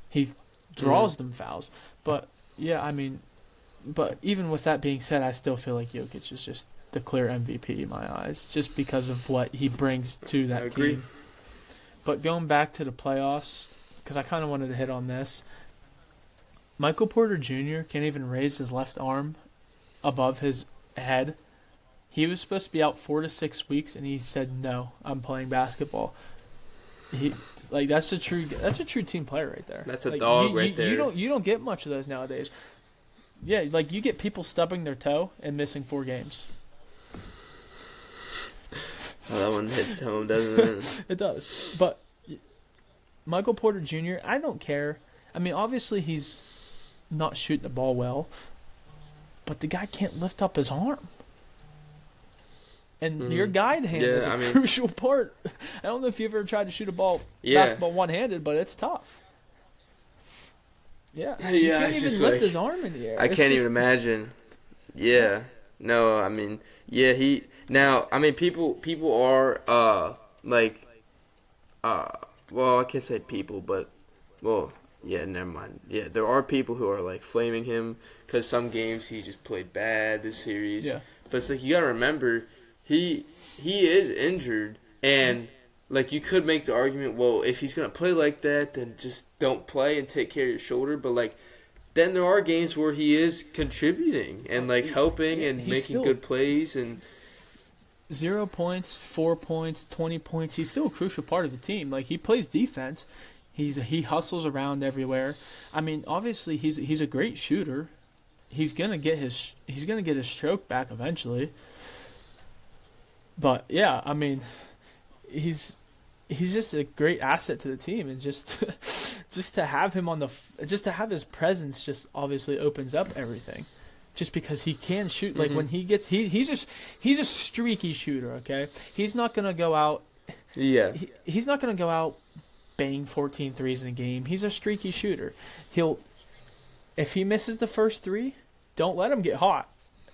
A: He draws them fouls. But yeah, I mean, but even with that being said, I still feel like Jokic is just the clear MVP in my eyes, just because of what he brings to that team. But going back to the playoffs, because I kind of wanted to hit on this, Michael Porter Jr. can't even raise his left arm above his head. He was supposed to be out 4 to 6 weeks, and he said, "No, I'm playing basketball." That's a true team player right there.
B: That's a dog
A: right
B: there.
A: You don't get much of those nowadays. Yeah, you get people stubbing their toe and missing 4 games.
B: Oh, that one hits home, doesn't it?
A: It does. But Michael Porter Jr., I don't care. I mean, obviously he's not shooting the ball well, but the guy can't lift up his arm. And your guide hand is a crucial part. I don't know if you've ever tried to shoot a basketball one-handed, but it's tough. Yeah. He can't even lift his arm in the air.
B: I can't even imagine. Yeah. No, I mean, yeah, people are, well, I can't say people, but, well, yeah, never mind. Yeah, there are people who are, flaming him because some games he just played bad this series.
A: Yeah.
B: But it's you got to remember, he is injured, and, you could make the argument, well, if he's going to play like that, then just don't play and take care of your shoulder. But, then there are games where he is contributing and, helping and making good plays. And
A: 0 points, 4 points, 20 points. He's still a crucial part of the team. He plays defense. He hustles around everywhere. I mean, obviously he's a great shooter. He's gonna get his stroke back eventually. But yeah, I mean, he's just a great asset to the team, and just to have him just to have his presence just obviously opens up everything. Just because he can shoot, when he gets he's a streaky shooter. Okay, he's not gonna go out.
B: Yeah,
A: he's not gonna go out bang 14 threes in a game. He's a streaky shooter. If he misses the first 3, don't let him get hot,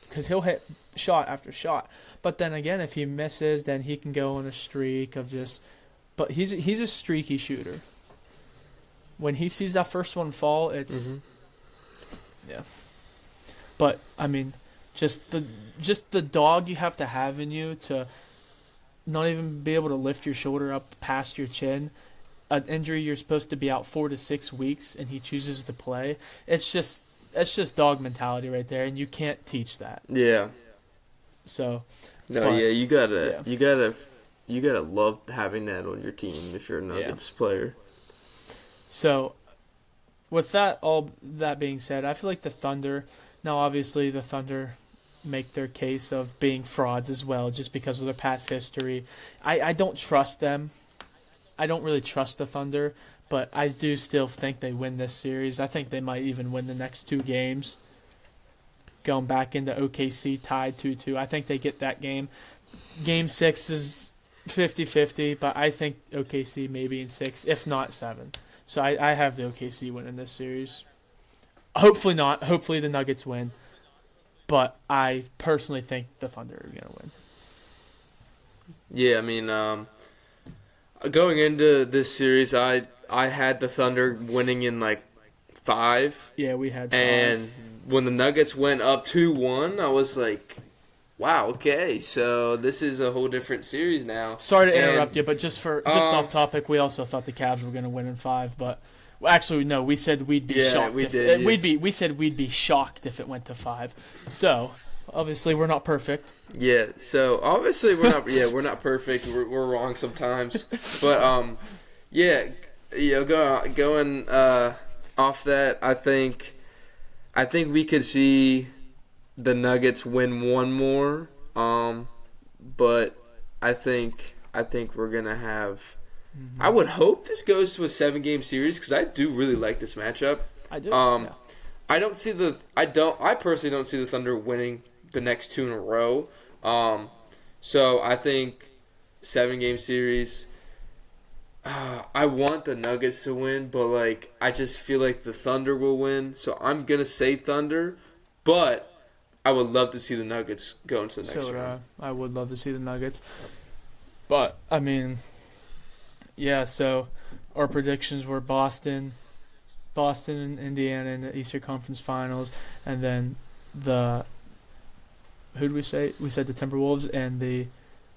A: because he'll hit shot after shot. But then again, if he misses, then he can go on a streak of just. But he's a streaky shooter. When he sees that first one fall, it's yeah. But I mean, just the dog you have to have in you to not even be able to lift your shoulder up past your chin. An injury you're supposed to be out 4 to 6 weeks, and he chooses to play. It's just dog mentality right there, and you can't teach that.
B: Yeah.
A: So.
B: You gotta love having that on your team if you're a Nuggets player.
A: So, with all that being said, I feel like the Thunder. Now, obviously, the Thunder make their case of being frauds as well, just because of their past history. I don't trust them. I don't really trust the Thunder, but I do still think they win this series. I think they might even win the next 2 games. Going back into OKC tied 2-2. I think they get that game. Game 6 is 50-50, but I think OKC maybe in 6, if not 7. So I have the OKC winning this series. Hopefully not. Hopefully the Nuggets win. But I personally think the Thunder are going to win.
B: Yeah, I mean, going into this series, I had the Thunder winning in 5.
A: Yeah, we had 5.
B: And when the Nuggets went up 2-1, I was like, wow, okay, so this is a whole different series now.
A: Sorry to interrupt you, but just off topic, we also thought the Cavs were going to win in 5, but actually no, we said we'd be shocked. We said we'd be shocked if it went to 5. So obviously we're not perfect.
B: Yeah, so obviously we're not. Yeah, we're not perfect. We're wrong sometimes, but going off that, I think we could see the Nuggets win one more, but I think we're gonna have. Mm-hmm. I would hope this goes to a 7-game series because I do really like this matchup.
A: I do.
B: Yeah. I personally don't see the Thunder winning the next 2 in a row. So I think 7-game series. I want the Nuggets to win, but I just feel like the Thunder will win. So I'm gonna say Thunder, but I would love to see the Nuggets go into the next round.
A: I would love to see the Nuggets, but I mean, yeah. So our predictions were Boston and Indiana in the Eastern Conference Finals, and then who did we say? We said the Timberwolves and the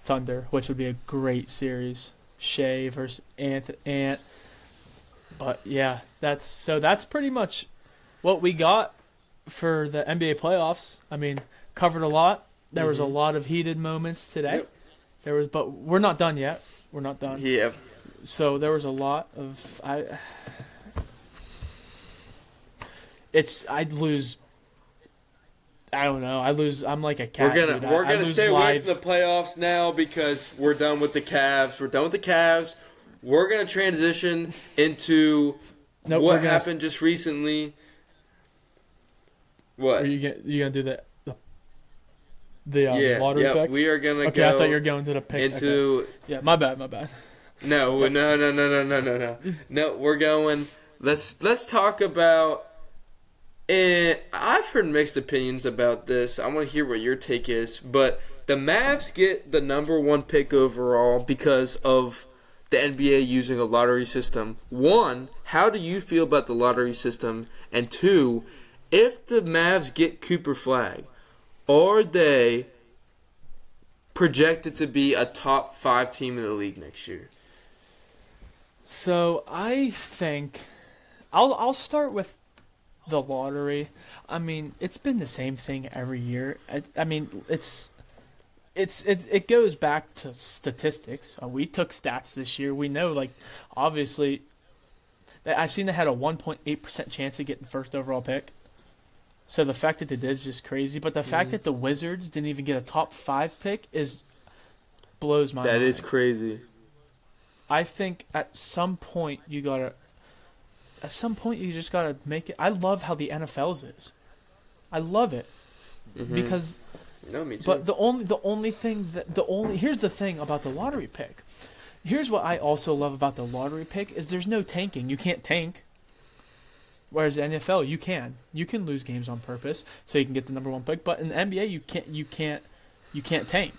A: Thunder, which would be a great series. Shea versus Ant. But yeah, that's pretty much what we got for the NBA playoffs. I mean, covered a lot. There was a lot of heated moments today.
B: Yep.
A: But we're not done yet. We're not done.
B: Yeah.
A: So there was a lot of I'd lose. I don't know. I'm like a cat.
B: We're gonna stay away from the playoffs now because we're done with the Cavs. We're gonna transition into what happened just recently. What?
A: Are you gonna do the lottery pick?
B: We are gonna go.
A: Okay, I thought you were going to the pick.
B: Into
A: yeah, my bad.
B: No. No, we're going. Let's talk about. And I've heard mixed opinions about this. I want to hear what your take is. But the Mavs get the number 1 pick overall because of the NBA using a lottery system. 1, how do you feel about the lottery system? And 2, if the Mavs get Cooper Flag, are they projected to be a top 5 team in the league next year?
A: So I think I'll start with the lottery. I mean, it's been the same thing every year. I mean, it goes back to statistics. We took stats this year. We know, like, obviously, I've seen they had a 1.8% chance of getting the first overall pick. So the fact that they did is just crazy. But the fact that the Wizards didn't even get a top 5 pick blows my mind.
B: That is crazy.
A: I think at some point you just gotta make it. I love how the NFL's is. I love it because.
B: No, me too.
A: But here's the thing about the lottery pick. Here's what I also love about the lottery pick is there's no tanking. You can't tank. Whereas the NFL, you can. You can lose games on purpose so you can get the number 1 pick. But in the NBA, you can't tank.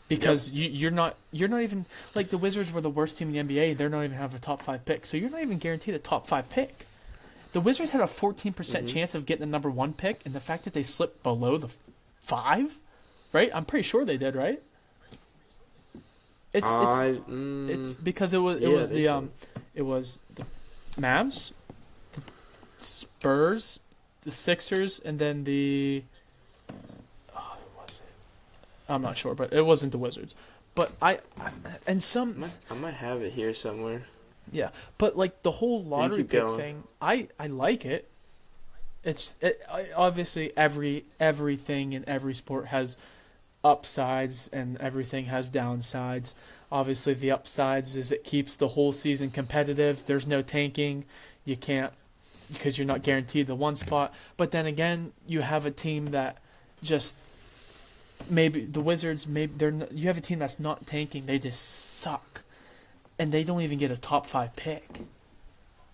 A: Because you're not even, like, the Wizards were the worst team in the NBA. They're not even have a top 5 pick, so you're not even guaranteed a top 5 pick. The Wizards had a 14% chance of getting the number 1 pick, and the fact that they slipped below the 5, right? I'm pretty sure they did, right? It's because it was the Mavs, the Spurs, the Sixers, and then the. I'm not sure, but it wasn't the Wizards. But I
B: might have it here somewhere.
A: Yeah, but like the whole lottery pick thing, I like it. Obviously everything in every sport has upsides and everything has downsides. Obviously the upsides is it keeps the whole season competitive. There's no tanking. You can't because you're not guaranteed the 1 spot. But then again, you have a team that just. Maybe the Wizards. You have a team that's not tanking. They just suck, and they don't even get a top 5 pick.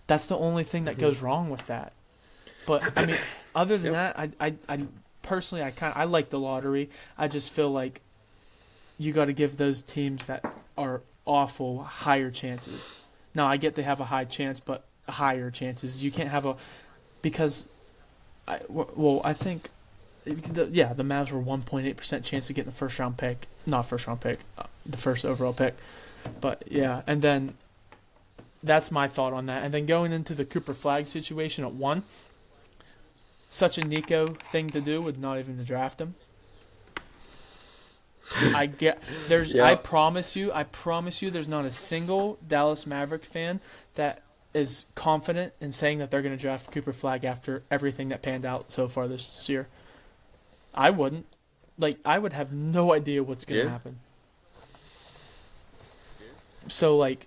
A: That's the only thing that goes wrong with that. But I mean, other than that, I personally I like the lottery. I just feel like you got to give those teams that are awful higher chances. Now I get they have a high chance, but higher chances. You can't have I think. The Mavs were 1.8% chance of getting the first pick, the first overall pick. But yeah, and then that's my thought on that. And then going into the Cooper Flag situation at 1, such a Nico thing to do would not even draft him. I promise you, there's not a single Dallas Maverick fan that is confident in saying that they're going to draft Cooper Flag after everything that panned out so far this year. I wouldn't. Like, I would have no idea what's going to happen. So, like,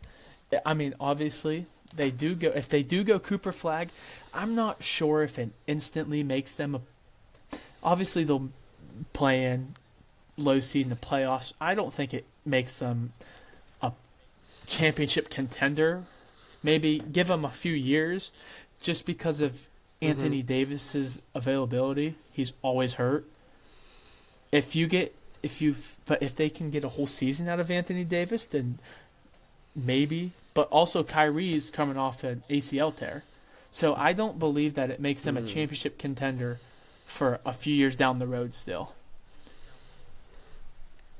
A: I mean, obviously, if they do go Cooper Flag, I'm not sure if it instantly makes them obviously they'll play in low seed in the playoffs. I don't think it makes them a championship contender. Maybe give them a few years just because of Anthony Davis's availability. He's always hurt. If they can get a whole season out of Anthony Davis, then maybe. But also Kyrie's coming off an ACL tear. So I don't believe that it makes them a championship contender for a few years down the road still.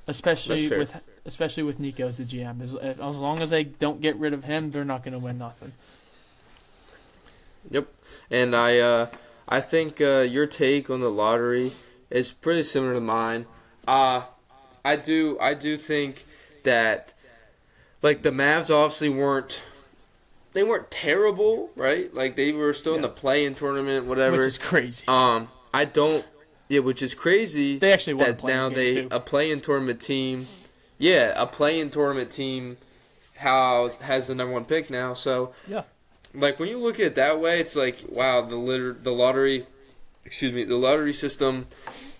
B: That's
A: Especially
B: fair.
A: with Nico as the GM. As long as they don't get rid of him, they're not going to win nothing.
B: Yep. And I think your take on the lottery is pretty similar to mine. I do think that like the Mavs obviously weren't terrible, right? Like they were still in the play-in tournament, whatever.
A: Which is crazy.
B: I don't. Yeah, which is crazy.
A: They actually won a
B: that
A: play-in
B: now
A: game, too.
B: a play-in tournament team. Yeah, a play-in tournament team has the number one pick now. So
A: Yeah.
B: like when you look at it that way, it's like wow, the lottery, the lottery system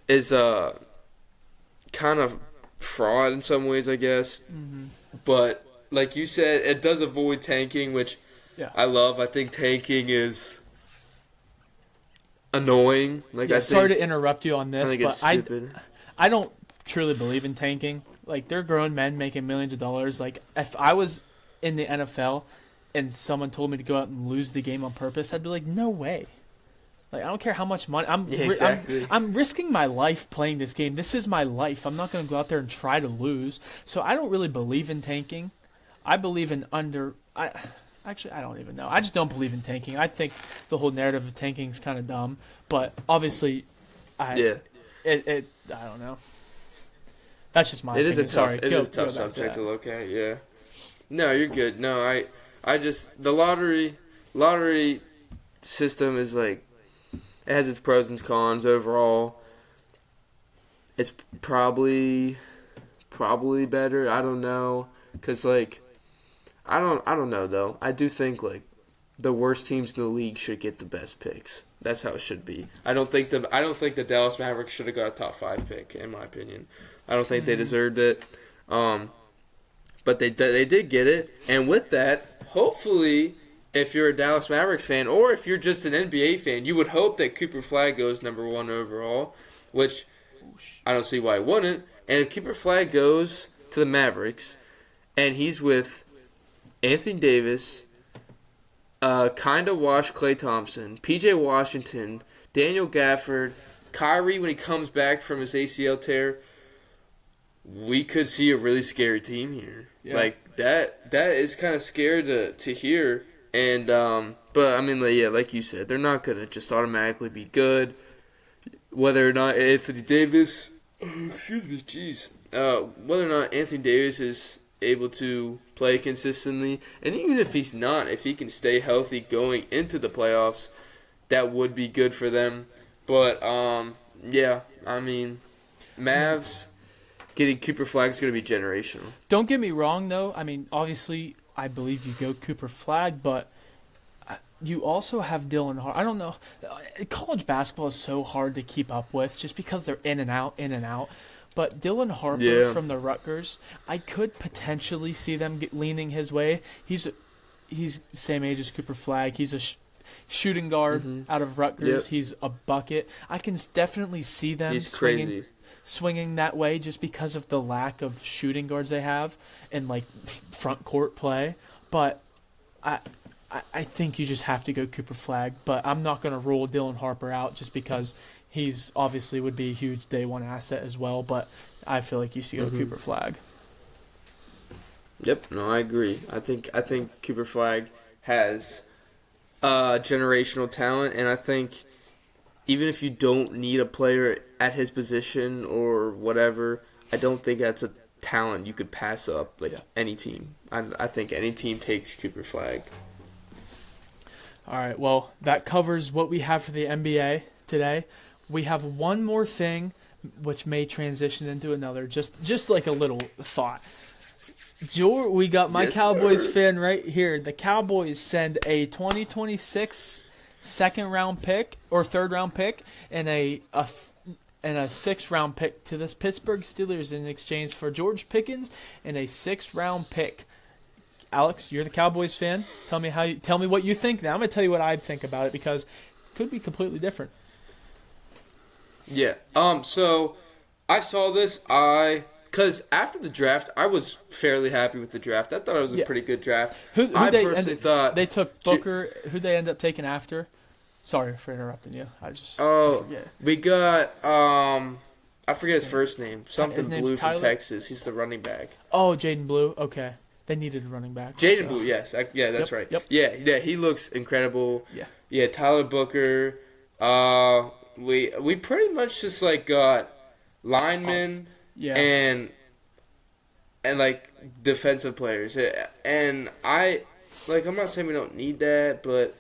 B: is kind of fraud in some ways, I guess.
A: Mm-hmm.
B: But like you said, it does avoid tanking, which
A: Yeah.
B: I love. I think tanking is annoying. Like
A: Yeah,
B: I
A: sorry
B: think,
A: to interrupt you on
B: I
A: this,
B: think it's
A: but
B: stupid.
A: I don't truly believe in tanking. Like, they're grown men making millions of dollars. Like, if I was in the NFL and someone told me to go out and lose the game on purpose, I'd be like, no way. Like, I don't care how much money.
B: Yeah, exactly.
A: I'm risking my life playing this game. This is my life. I'm not going to go out there and try to lose. So I don't really believe in tanking. I believe in Actually, I don't even know. I just don't believe in tanking. I think the whole narrative of tanking is kind of dumb. But obviously, I don't know. That's just my
B: It is
A: opinion.
B: a tough.
A: Sorry.
B: It is a tough subject to look at. Yeah. No, you're good. No, I just the lottery system is like it has its pros and cons overall. It's probably better. I don't know, cause like I don't know though. I do think like the worst teams in the league should get the best picks. That's how it should be. I don't think the Dallas Mavericks should have got a top 5 pick in my opinion. I don't think they deserved it. But they did get it. And with that, hopefully, if you're a Dallas Mavericks fan or if you're just an NBA fan, you would hope that Cooper Flag goes number 1 overall, which I don't see why he wouldn't. And if Cooper Flag goes to the Mavericks and he's with Anthony Davis, kind of washed Klay Thompson, PJ Washington, Daniel Gafford, Kyrie when he comes back from his ACL tear, we could see a really scary team here.
A: Yeah.
B: Like that is kind of scary to hear. And but I mean, like you said, they're not gonna just automatically be good. Whether or not Anthony Davis, whether or not Anthony Davis is able to play consistently, and even if he's not, if he can stay healthy going into the playoffs, that would be good for them. But yeah, I mean, Mavs. Getting Cooper Flag is going to be generational.
A: Don't get me wrong, though. I mean, obviously, I believe you go Cooper Flag, but you also have Dylan Hart. I don't know. College basketball is so hard to keep up with just because they're in and out, in and out. But Dylan Harper from the Rutgers, I could potentially see them leaning his way. He's same age as Cooper Flag. He's a shooting guard out of Rutgers.
B: Yep.
A: He's a bucket. I can definitely see them swinging that way just because of the lack of shooting guards they have and like front court play. But I think you just have to go Cooper Flag. But I'm not going to rule Dylan Harper out just because he's obviously would be a huge day one asset as well. But I feel like you should go Cooper Flag.
B: Yep, no, I agree. I think Cooper Flag has generational talent, and I think even if you don't need a player at his position or whatever, I don't think that's a talent you could pass up any team. I think any team takes Cooper Flag.
A: All right, well, that covers what we have for the NBA today. We have one more thing which may transition into another, just like a little thought. We got my Cowboys fan right here. The Cowboys send a 2026 second-round pick or third-round pick and a sixth-round pick to the Pittsburgh Steelers in exchange for George Pickens and a sixth-round pick. Alex, you're the Cowboys fan. Tell me what you think now. I'm going to tell you what I think about it because it could be completely different.
B: Yeah. So I saw this. Because after the draft, I was fairly happy with the draft. I thought it was a pretty good draft.
A: Who they took Booker. Who'd they end up taking after? Sorry for interrupting you. I
B: Oh,
A: forget.
B: we got I forget his first name.
A: His
B: Something
A: name's
B: Blue
A: Tyler?
B: from Texas. He's the running back.
A: Oh, Jaden Blue. Okay. They needed a running back.
B: Jaden
A: so.
B: Blue, yes. Yeah, that's
A: Yep,
B: right.
A: yep.
B: Yeah, he looks incredible.
A: Yeah.
B: Yeah, Tyler Booker. We pretty much just like got linemen
A: Yeah.
B: and like defensive players. And I'm not saying we don't need that, but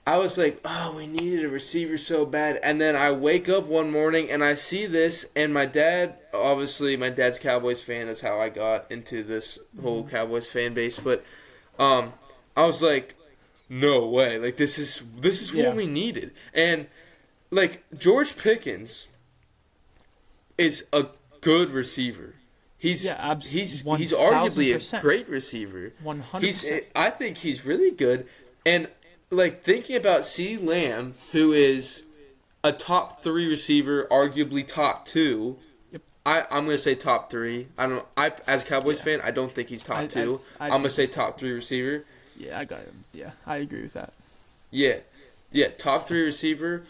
B: I was like, oh, we needed a receiver so bad. And then I wake up one morning and I see this, and my dad's Cowboys fan. That's how I got into this whole Cowboys fan base. But I was like, no way. Like, this is what we needed. And, like, George Pickens is a good receiver. He's arguably a great receiver.
A: 100%.
B: I think he's really good. And like thinking about CeeDee Lamb, who is a top 3 receiver, arguably top 2.
A: Yep.
B: I'm gonna say top 3. As a Cowboys fan, I don't think he's top 2. I'm gonna say top 3 receiver.
A: Yeah, I got him. Yeah, I agree with that.
B: Yeah, top 3 receiver,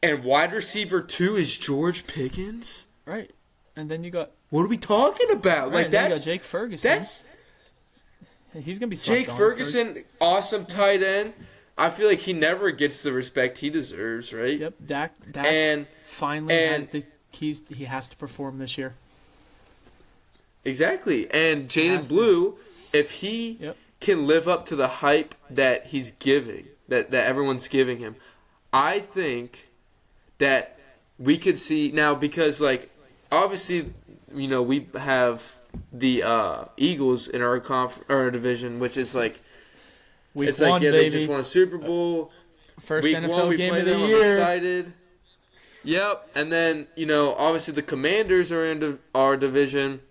B: and wide receiver 2 is George Pickens.
A: Right, and then you got.
B: What are we talking about?
A: Right,
B: like that.
A: You got Jake Ferguson. He's gonna be
B: Jake Ferguson, awesome tight end. I feel like he never gets the respect he deserves, right?
A: Yep, Dak finally has the keys. He has to perform this year.
B: Exactly. And Jaden Blue, if he can live up to the hype that he's giving, that everyone's giving him, I think that we could see now, because like obviously, you know, we have the Eagles in our division, which is like
A: Week
B: it's
A: 1,
B: like
A: baby.
B: They just won a Super Bowl.
A: First
B: Week
A: NFL
B: 1, we
A: game
B: played
A: of the
B: them,
A: year.
B: I'm excited. Yep, and then you know obviously the Commanders are in our division,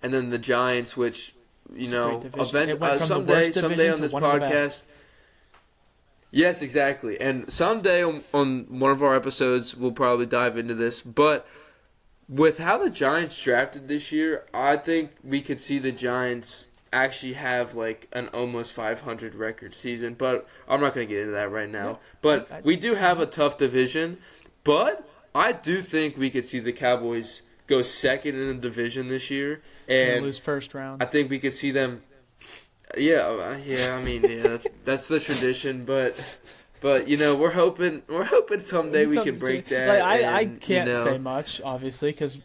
B: and then the Giants, which you know someday on this podcast. Yes, exactly, and someday on one of our episodes we'll probably dive into this, but. With how the Giants drafted this year, I think we could see the Giants actually have like an almost 500 record season. But I'm not going to get into that right now. But we do have a tough division. But I do think we could see the Cowboys go second in the division this year. And
A: lose first round.
B: I think we could see them. That's the tradition. But you know, we're hoping someday we can break that.
A: Like, I can't say much, obviously, because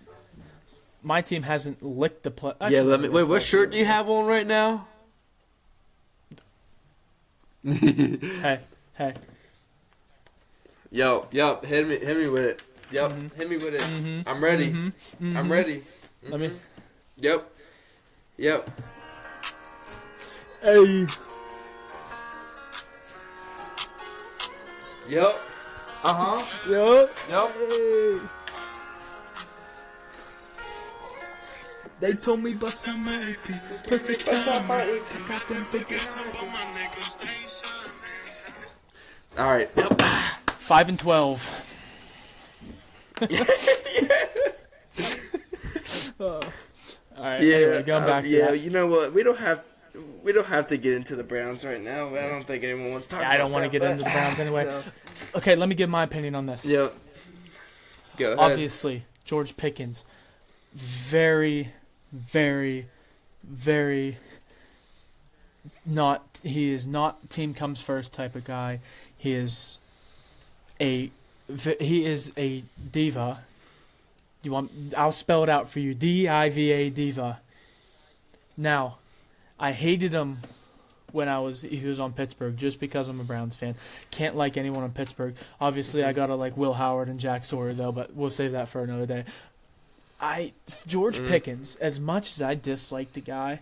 A: my team hasn't licked the play.
B: Wait. What shirt do you have on right now?
A: Hey.
B: Yo, hit me with it. Yep, hit me with it. Mm-hmm. I'm ready. Mm-hmm. I'm ready. Mm-hmm.
A: Let me.
B: Yep.
A: Hey.
B: Yep.
A: Yep.
B: Hey.
A: They told me bust on my AP. Perfect time. I got them figures.
B: All right. Yep.
A: 5-12. All right.
B: Yeah.
A: Anyway, going back to that.
B: You know what? We don't have to get into the Browns right now. I don't think anyone wants to talk about
A: I don't want to get into the Browns anyway.
B: So.
A: Okay, let me give my opinion on this.
B: Yep. Go ahead.
A: Obviously, George Pickens, very, very, very not. He is not team comes first type of guy. He is a diva. I'll spell it out for you. D-I-V-A, diva. Now, I hated him when he was on Pittsburgh just because I'm a Browns fan. Can't like anyone on Pittsburgh. Obviously, I gotta like Will Howard and Jack Sawyer though, but we'll save that for another day. George Pickens, as much as I dislike the guy,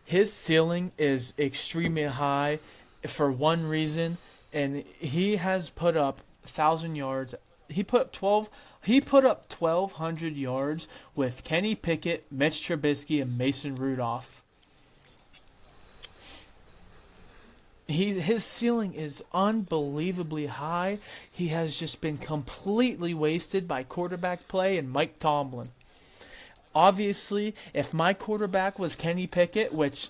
A: his ceiling is extremely high for one reason, and he has put up 1,000 yards. He put up 1,200 yards with Kenny Pickett, Mitch Trubisky, and Mason Rudolph. His ceiling is unbelievably high. He has just been completely wasted by quarterback play and Mike Tomlin. Obviously, if my quarterback was Kenny Pickett, which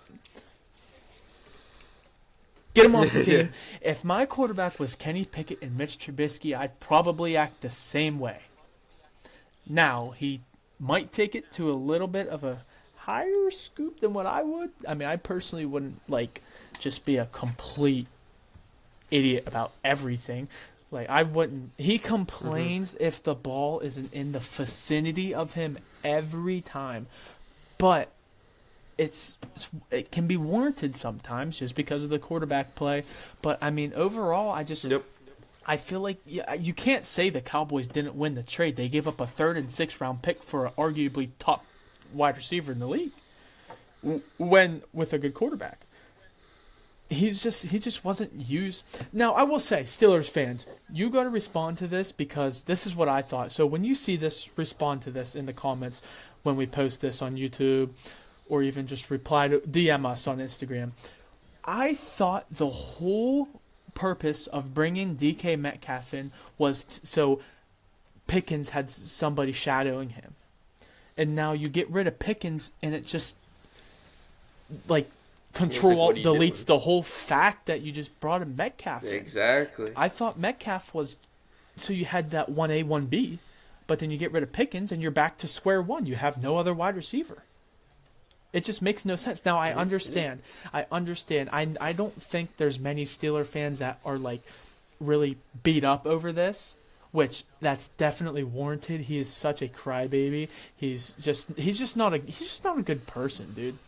A: Get him off the team. If my quarterback was Kenny Pickett and Mitch Trubisky, I'd probably act the same way. Now, he might take it to a little bit of a higher scoop than what I would. I mean, I personally wouldn't, just be a complete idiot about everything. I wouldn't. He complains if the ball isn't in the vicinity of him every time. But it can be warranted sometimes just because of the quarterback play. But, I mean, overall, I feel like you can't say the Cowboys didn't win the trade. They gave up a 3rd and 6th round pick for an arguably top wide receiver in the league with a good quarterback. He just wasn't used. Now, I will say, Steelers fans, you got to respond to this because this is what I thought. So when you see this, respond to this in the comments when we post this on YouTube, or even just DM us on Instagram. I thought the whole purpose of bringing DK Metcalf in was so Pickens had somebody shadowing him. And now you get rid of Pickens and it just Control-Alt-Deletes the whole fact that you just brought a Metcalf in.
B: Exactly.
A: I thought Metcalf was so you had that 1A, 1B, but then you get rid of Pickens and you're back to square one. You have no other wide receiver. It just makes no sense. Now, I understand. I don't think there's many Steeler fans that are, really beat up over this, which that's definitely warranted. He is such a crybaby. He's just not a good person, dude.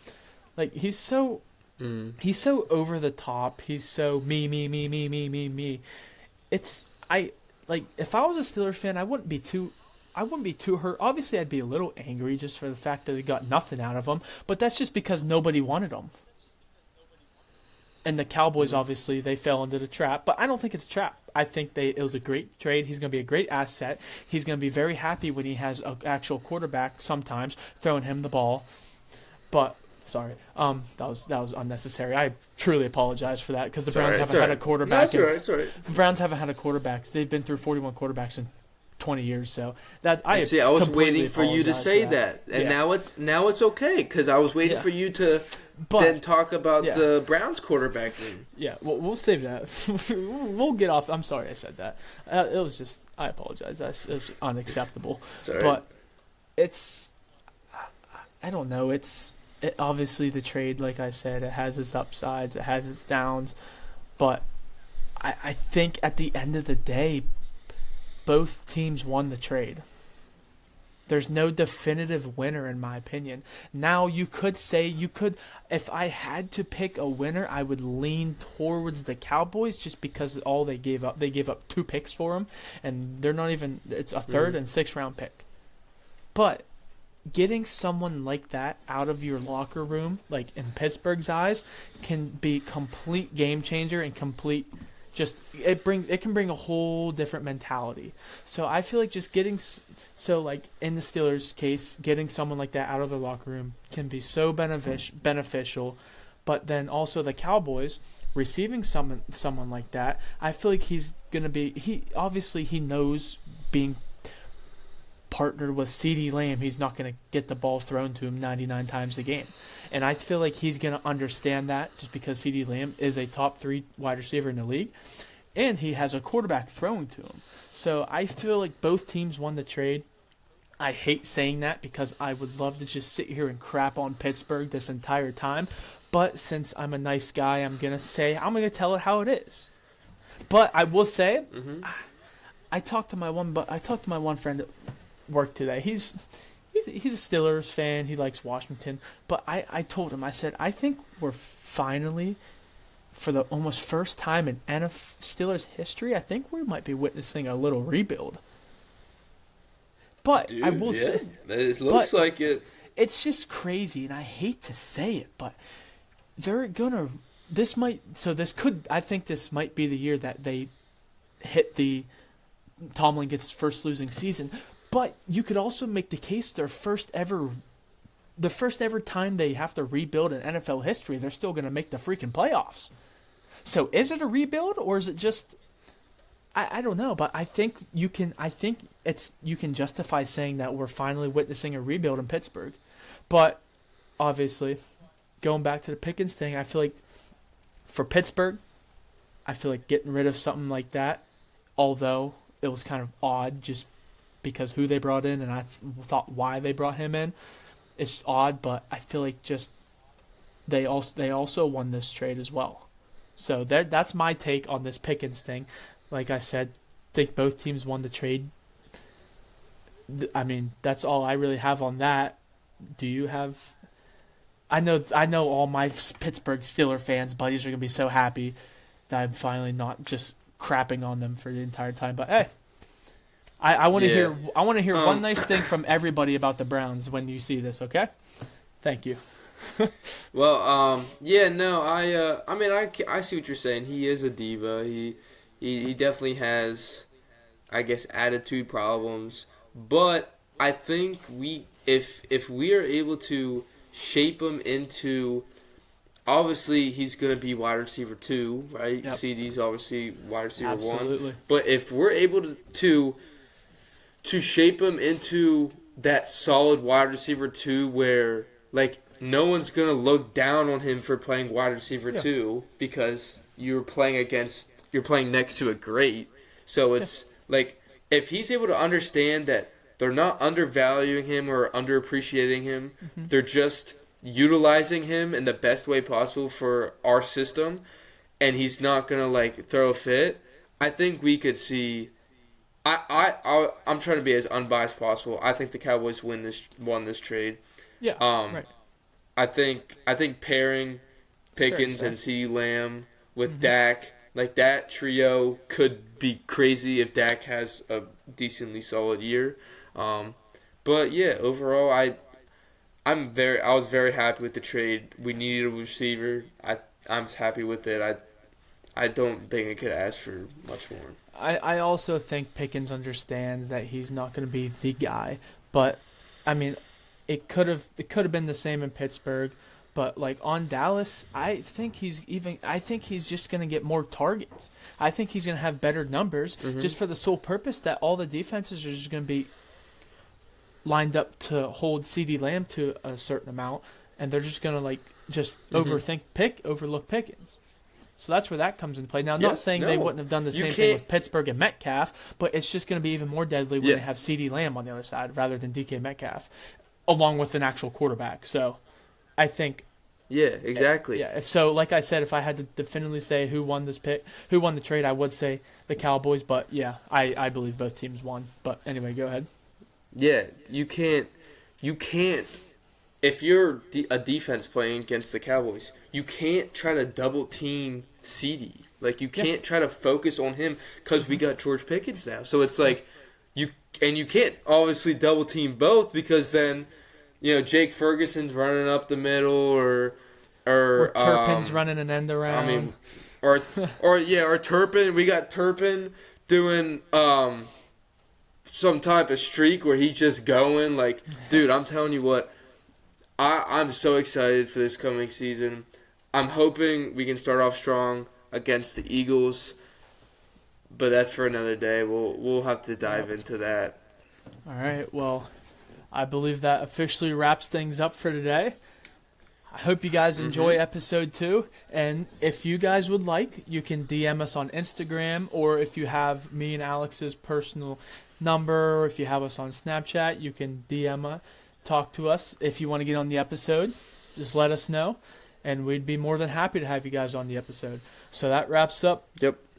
A: He's so over the top. He's so me. If I was a Steelers fan, I wouldn't be too hurt. Obviously, I'd be a little angry just for the fact that they got nothing out of him. But that's just because nobody wanted him. And the Cowboys, obviously, they fell into the trap. But I don't think it's a trap. I think it was a great trade. He's going to be a great asset. He's going to be very happy when he has an actual quarterback sometimes throwing him the ball. But sorry, that was unnecessary. I truly apologize for that because the Browns haven't had a quarterback.
B: No, it's all right.
A: The Browns haven't had a quarterback. They've been through 41 quarterbacks in 20 years, so that
B: I was waiting for you to say that, and now it's okay because I was waiting for you to then talk about the Browns quarterbacking.
A: Yeah, well, we'll save that. We'll get off. I'm sorry I said that. It was just I apologize. It was unacceptable.
B: Sorry.
A: But I don't know. Obviously the trade, like I said, it has its upsides, it has its downs, but I think at the end of the day, both teams won the trade. There's no definitive winner in my opinion. Now you could say if I had to pick a winner, I would lean towards the Cowboys just because all they gave up 2 picks for them, and they're not even. It's a 3rd and 6th round pick. But getting someone like that out of your locker room, in Pittsburgh's eyes, can be complete game changer and complete. It can bring a whole different mentality. So I feel like just getting in the Steelers' case, getting someone like that out of their locker room can be so beneficial. But then also the Cowboys receiving someone like that, I feel like he's gonna be. He knows being partnered with CeeDee Lamb, he's not going to get the ball thrown to him 99 times a game. And I feel like he's going to understand that just because CeeDee Lamb is a top 3 wide receiver in the league, and he has a quarterback throwing to him. So I feel like both teams won the trade. I hate saying that because I would love to just sit here and crap on Pittsburgh this entire time. But since I'm a nice guy, I'm going to tell it how it is. But I will say, I talked to my one friend at work today. He's a Steelers fan. He likes Washington. But I told him, I said, I think we're finally, for the almost first time in NFL Steelers history, I think we might be witnessing a little rebuild. But I will say,
B: it looks like it.
A: It's just crazy, and I hate to say it, but they're gonna. I think this might be the year that they hit Tomlin gets his first losing season. But you could also make the case the first ever time they have to rebuild in NFL history, they're still going to make the freaking playoffs. So is it a rebuild or is it just? I don't know, but I think you can justify saying that we're finally witnessing a rebuild in Pittsburgh. But obviously, going back to the Pickens thing, I feel like for Pittsburgh, I feel like getting rid of something like that, although it was kind of odd just because who they brought in and I thought why they brought him in, it's odd, but I feel like just they also won this trade as well. So that's my take on this Pickens thing. Like I said, think both teams won the trade. I mean, that's all I really have on that. Do you have? I know all my Pittsburgh Steelers fans buddies are gonna be so happy that I'm finally not just crapping on them for the entire time. But hey, I want to hear one nice thing from everybody about the Browns when you see this. Okay, thank you.
B: Well, yeah, no, I mean, I see what you're saying. He is a diva. He definitely has, I guess, attitude problems. But I think if we are able to shape him into, obviously he's gonna be wide receiver 2, right?
A: Yep.
B: CD's obviously wide receiver 1.
A: Absolutely.
B: But if we're able to shape him into that solid wide receiver 2, where like no one's gonna look down on him for playing wide receiver 2 because you're playing next to a great. So it's like if he's able to understand that they're not undervaluing him or underappreciating him, they're just utilizing him in the best way possible for our system, and he's not gonna like throw a fit. I think we could see. I'm trying to be as unbiased possible. I think the Cowboys won this trade.
A: Yeah. Right.
B: I think pairing Pickens and CeeDee Lamb with Dak, like that trio could be crazy if Dak has a decently solid year. But yeah, overall I was very happy with the trade. We needed a receiver. I'm happy with it. I don't think I could ask for much more.
A: I also think Pickens understands that he's not going to be the guy, but I mean, it could have been the same in Pittsburgh, but like on Dallas, I think he's just going to get more targets. I think he's going to have better numbers just for the sole purpose that all the defenses are just going to be lined up to hold CeeDee Lamb to a certain amount, and they're just going to like just overlook Pickens. So that's where that comes into play. Now, I'm not saying they wouldn't have done the same thing with Pittsburgh and Metcalf, but it's just going to be even more deadly when they have CeeDee Lamb on the other side rather than DK Metcalf, along with an actual quarterback. So I think...
B: Yeah, exactly.
A: So, like I said, if I had to definitively say who won the trade, I would say the Cowboys. But, yeah, I believe both teams won. But anyway, go ahead.
B: Yeah, you can't... If you're a defense playing against the Cowboys, you can't try to double team CeeDee. Like you can't try to focus on him because we got George Pickens now. So it's like you can't obviously double team both because then Jake Ferguson's running up the middle or
A: Turpin's running an end around.
B: I mean, or Turpin. We got Turpin doing some type of streak where he's just going like, dude. I'm telling you what. I'm so excited for this coming season. I'm hoping we can start off strong against the Eagles, but that's for another day. We'll have to dive into that.
A: All right. Well, I believe that officially wraps things up for today. I hope you guys enjoy episode 2, and if you guys would like, you can DM us on Instagram, or if you have me and Alex's personal number, or if you have us on Snapchat, you can DM us. Talk to us if you want to get on the episode. Just let us know, and we'd be more than happy to have you guys on the episode. So that wraps up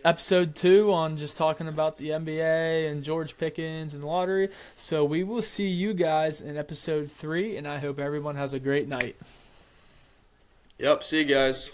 A: episode 2 on just talking about the NBA and George Pickens and the lottery. So we will see you guys in episode 3, and I hope everyone has a great night.
B: Yep, see you guys.